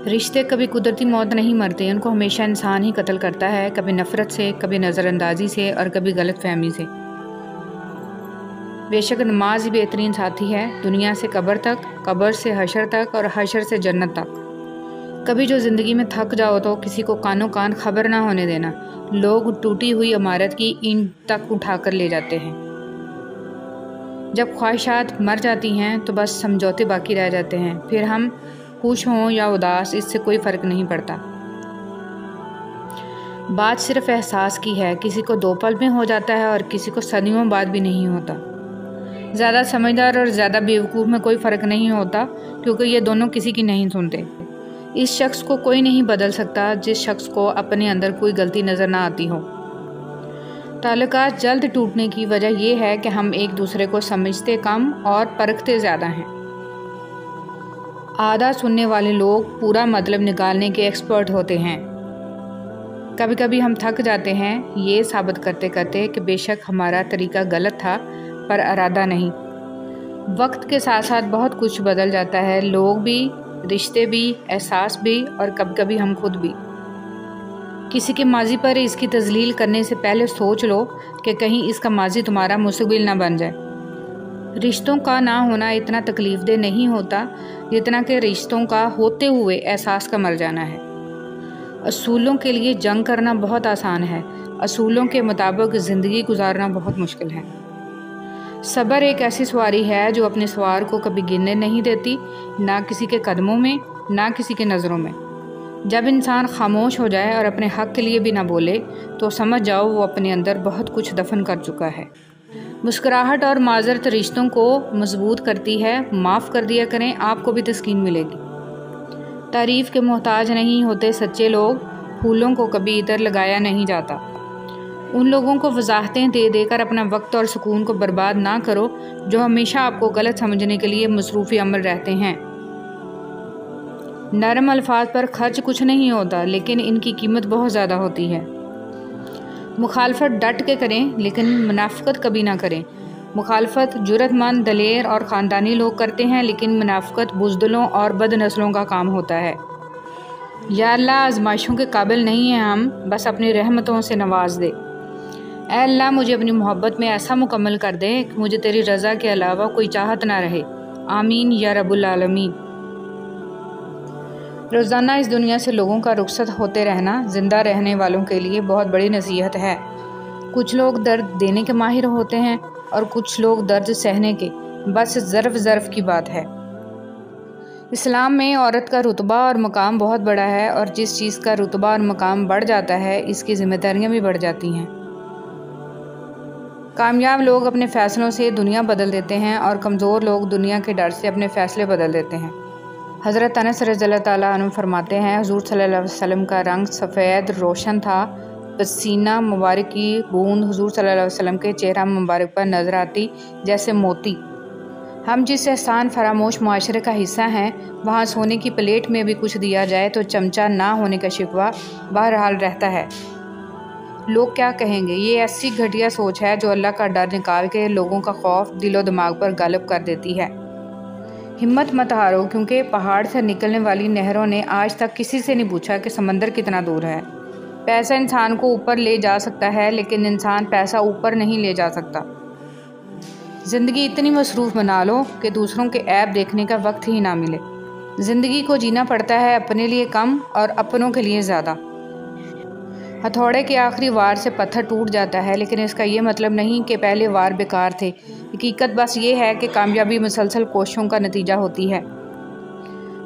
Speaker 2: رشتے کبھی قدرتی موت نہیں مرتے، ان کو ہمیشہ انسان ہی قتل کرتا ہے، کبھی نفرت سے، کبھی نظر اندازی سے اور کبھی غلط فہمی سے۔ بے شک نماز ہی بہترین ساتھی ہے، دنیا سے قبر تک، قبر سے حشر تک اور حشر سے جنت تک۔
Speaker 1: کبھی جو زندگی میں تھک جاؤ تو کسی کو کانوں کان خبر نہ ہونے دینا۔ لوگ ٹوٹی ہوئی عمارت کی اینٹ تک اٹھا کر لے جاتے ہیں۔ جب خواہشات مر جاتی ہیں تو بس سمجھوتے باقی رہ جاتے ہیں، پھر ہم خوش ہوں یا اداس اس سے کوئی فرق نہیں پڑتا۔ بات صرف احساس کی ہے، کسی کو 2 پل میں ہو جاتا ہے اور کسی کو صدیوں بعد بھی نہیں ہوتا۔ زیادہ سمجھدار اور زیادہ بیوقوف میں کوئی فرق نہیں ہوتا، کیونکہ یہ دونوں کسی کی نہیں سنتے۔ اس شخص کو کوئی نہیں بدل سکتا جس شخص کو اپنے اندر کوئی غلطی نظر نہ آتی ہو۔ تعلقات جلد ٹوٹنے کی وجہ یہ ہے کہ ہم ایک دوسرے کو سمجھتے کم اور پرکھتے زیادہ ہیں۔ آدھا سننے والے لوگ پورا مطلب نکالنے کے ایکسپرٹ ہوتے ہیں۔ کبھی کبھی ہم تھک جاتے ہیں یہ ثابت کرتے کرتے کہ بے شک ہمارا طریقہ غلط تھا پر ارادہ نہیں۔ وقت کے ساتھ ساتھ بہت کچھ بدل جاتا ہے، لوگ بھی، رشتے بھی، احساس بھی، اور کبھی کبھی ہم خود بھی۔ کسی کے ماضی پر اس کی تذلیل کرنے سے پہلے سوچ لو کہ کہیں اس کا ماضی تمہارا مستقبل نہ بن جائے۔ رشتوں کا نہ ہونا اتنا تکلیف دہ نہیں ہوتا جتنا کہ رشتوں کا ہوتے ہوئے احساس کا مر جانا ہے۔ اصولوں کے لیے جنگ کرنا بہت آسان ہے، اصولوں کے مطابق زندگی گزارنا بہت مشکل ہے۔ صبر ایک ایسی سواری ہے جو اپنے سوار کو کبھی گرنے نہیں دیتی، نہ کسی کے قدموں میں، نہ کسی کے نظروں میں۔ جب انسان خاموش ہو جائے اور اپنے حق کے لیے بھی نہ بولے تو سمجھ جاؤ وہ اپنے اندر بہت کچھ دفن کر چکا ہے۔ مسکراہٹ اور معذرت رشتوں کو مضبوط کرتی ہے، معاف کر دیا کریں، آپ کو بھی تسکین ملے گی۔ تعریف کے محتاج نہیں ہوتے سچے لوگ، پھولوں کو کبھی عطر لگایا نہیں جاتا۔ ان لوگوں کو وضاحتیں دے دے کر اپنا وقت اور سکون کو برباد نہ کرو جو ہمیشہ آپ کو غلط سمجھنے کے لیے مصروف عمل رہتے ہیں۔ نرم الفاظ پر خرچ کچھ نہیں ہوتا، لیکن ان کی قیمت بہت زیادہ ہوتی ہے۔ مخالفت ڈٹ کے کریں لیکن منافقت کبھی نہ کریں۔ مخالفت جرأت مند، دلیر اور خاندانی لوگ کرتے ہیں، لیکن منافقت بزدلوں اور بد نسلوں کا کام ہوتا ہے۔ یا اللہ، آزمائشوں کے قابل نہیں ہیں ہم، بس اپنی رحمتوں سے نواز دے۔ اے اللہ، مجھے اپنی محبت میں ایسا مکمل کر دے کہ مجھے تیری رضا کے علاوہ کوئی چاہت نہ رہے۔ آمین یا رب العالمین۔ روزانہ اس دنیا سے لوگوں کا رخصت ہوتے رہنا زندہ رہنے والوں کے لیے بہت بڑی نصیحت ہے۔ کچھ لوگ درد دینے کے ماہر ہوتے ہیں اور کچھ لوگ درد سہنے کے، بس ظرف کی بات ہے۔ اسلام میں عورت کا رتبہ اور مقام بہت بڑا ہے، اور جس چیز کا رتبہ اور مقام بڑھ جاتا ہے اس کی ذمہ داریاں بھی بڑھ جاتی ہیں۔ کامیاب لوگ اپنے فیصلوں سے دنیا بدل دیتے ہیں اور کمزور لوگ دنیا کے ڈر سے اپنے فیصلے بدل دیتے ہیں۔ حضرت انس رضی اللہ تعالیٰ عنہ فرماتے ہیں، حضور صلی اللہ علیہ وسلم کا رنگ سفید روشن تھا، پسینہ مبارک کی بوند حضور صلی اللہ علیہ وسلم کے چہرہ مبارک پر نظر آتی جیسے موتی۔ ہم جس احسان فراموش معاشرے کا حصہ ہیں، وہاں سونے کی پلیٹ میں بھی کچھ دیا جائے تو چمچہ نہ ہونے کا شکوہ بہرحال رہتا ہے۔ لوگ کیا کہیں گے؟ یہ ایسی گھٹیا سوچ ہے جو اللہ کا ڈر نکال کے لوگوں کا خوف دل و دماغ پر غالب کر دیتی ہے۔ ہمت مت ہارو، کیونکہ پہاڑ سے نکلنے والی نہروں نے آج تک کسی سے نہیں پوچھا کہ سمندر کتنا دور ہے۔ پیسہ انسان کو اوپر لے جا سکتا ہے، لیکن انسان پیسہ اوپر نہیں لے جا سکتا۔ زندگی اتنی مصروف بنا لو کہ دوسروں کے عیب دیکھنے کا وقت ہی نہ ملے۔ زندگی کو جینا پڑتا ہے اپنے لیے کم اور اپنوں کے لیے زیادہ۔ ہتھوڑے کے آخری وار سے پتھر ٹوٹ جاتا ہے، لیکن اس کا یہ مطلب نہیں کہ پہلے وار بیکار تھے۔ حقیقت بس یہ ہے کہ کامیابی مسلسل کوششوں کا نتیجہ ہوتی ہے۔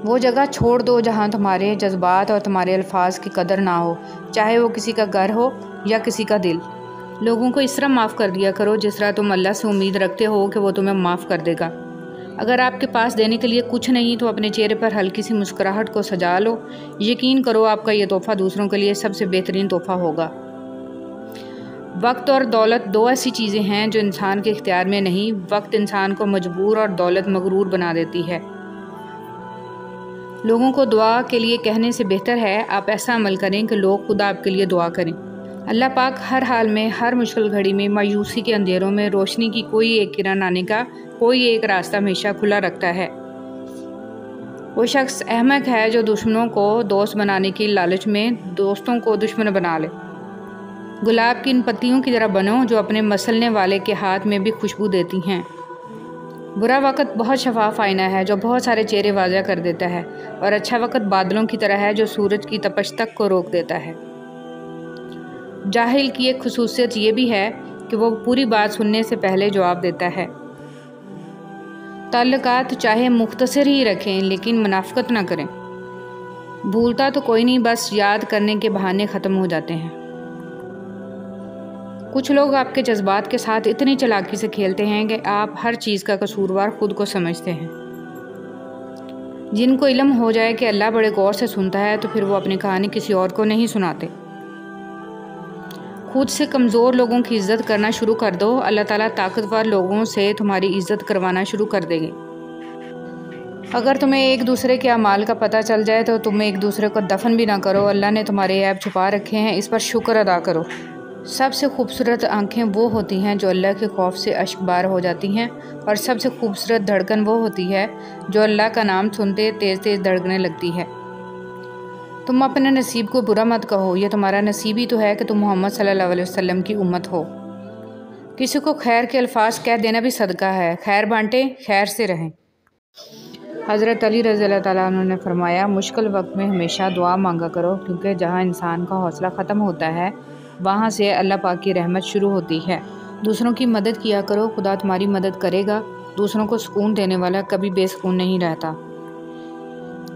Speaker 1: وہ جگہ چھوڑ دو جہاں تمہارے جذبات اور تمہارے الفاظ کی قدر نہ ہو، چاہے وہ کسی کا گھر ہو یا کسی کا دل۔ لوگوں کو اس طرح معاف کر دیا کرو جس طرح تم اللہ سے امید رکھتے ہو کہ وہ تمہیں معاف کر دے گا۔ اگر آپ کے پاس دینے کے لیے کچھ نہیں تو اپنے چہرے پر ہلکی سی مسکراہٹ کو سجا لو، یقین کرو آپ کا یہ تحفہ دوسروں کے لیے سب سے بہترین تحفہ ہوگا۔ وقت اور دولت 2 ایسی چیزیں ہیں جو انسان کے اختیار میں نہیں۔ وقت انسان کو مجبور اور دولت مغرور بنا دیتی ہے۔ لوگوں کو دعا کے لیے کہنے سے بہتر ہے آپ ایسا عمل کریں کہ لوگ خود آپ کے لیے دعا کریں۔ اللہ پاک ہر حال میں، ہر مشکل گھڑی میں، مایوسی کے اندھیروں میں روشنی کی کوئی ایک کرن آنے کا کوئی ایک راستہ ہمیشہ کھلا رکھتا ہے۔ وہ شخص احمق ہے جو دشمنوں کو دوست بنانے کی لالچ میں دوستوں کو دشمن بنا لے۔ گلاب کی ان پتیوں کی طرح بنو جو اپنے مسلنے والے کے ہاتھ میں بھی خوشبو دیتی ہیں۔ برا وقت بہت شفاف آئینہ ہے جو بہت سارے چہرے واضح کر دیتا ہے، اور اچھا وقت بادلوں کی طرح ہے جو سورج کی تپش تک کو روک دیتا ہے۔ جاہل کی ایک خصوصیت یہ بھی ہے کہ وہ پوری بات سننے سے پہلے جواب دیتا ہے۔ تعلقات چاہے مختصر ہی رکھیں لیکن منافقت نہ کریں۔ بھولتا تو کوئی نہیں، بس یاد کرنے کے بہانے ختم ہو جاتے ہیں۔ کچھ لوگ آپ کے جذبات کے ساتھ اتنی چالاکی سے کھیلتے ہیں کہ آپ ہر چیز کا قصوروار خود کو سمجھتے ہیں۔ جن کو علم ہو جائے کہ اللہ بڑے غور سے سنتا ہے تو پھر وہ اپنی کہانی کسی اور کو نہیں سناتے۔ خود سے کمزور لوگوں کی عزت کرنا شروع کر دو، اللہ تعالیٰ طاقتور لوگوں سے تمہاری عزت کروانا شروع کر دیں گے۔ اگر تمہیں ایک دوسرے کے اعمال کا پتہ چل جائے تو تم ایک دوسرے کو دفن بھی نہ کرو۔ اللہ نے تمہارے عیب چھپا رکھے ہیں، اس پر شکر ادا کرو۔ سب سے خوبصورت آنکھیں وہ ہوتی ہیں جو اللہ کے خوف سے اشک بار ہو جاتی ہیں، اور سب سے خوبصورت دھڑکن وہ ہوتی ہے جو اللہ کا نام سنتے تیز تیز دھڑکنے لگتی ہے۔ تم اپنے نصیب کو برا مت کہو، یہ تمہارا نصیب ہی تو ہے کہ تم محمد صلی اللہ علیہ وسلم کی امت ہو۔ کسی کو خیر کے الفاظ کہہ دینا بھی صدقہ ہے۔ خیر بانٹیں، خیر سے رہیں۔ حضرت علی رضی اللہ تعالیٰ عنہ نے فرمایا، مشکل وقت میں ہمیشہ دعا مانگا کرو، کیونکہ جہاں انسان کا حوصلہ ختم ہوتا ہے وہاں سے اللہ پاک کی رحمت شروع ہوتی ہے۔ دوسروں کی مدد کیا کرو، خدا تمہاری مدد کرے گا۔ دوسروں کو سکون دینے والا کبھی بے سکون نہیں رہتا۔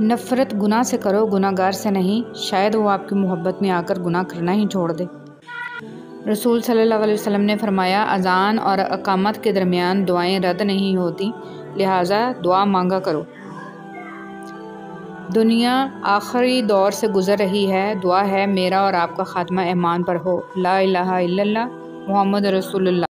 Speaker 1: نفرت گناہ سے کرو، گناہ گار سے نہیں، شاید وہ آپ کی محبت میں آ کر گناہ کرنا ہی چھوڑ دے۔ رسول صلی اللہ علیہ وسلم نے فرمایا، اذان اور اقامت کے درمیان دعائیں رد نہیں ہوتی، لہٰذا دعا مانگا کرو۔ دنیا آخری دور سے گزر رہی ہے، دعا ہے میرا اور آپ کا خاتمہ ایمان پر ہو۔ لا الہ الا اللہ محمد رسول اللہ۔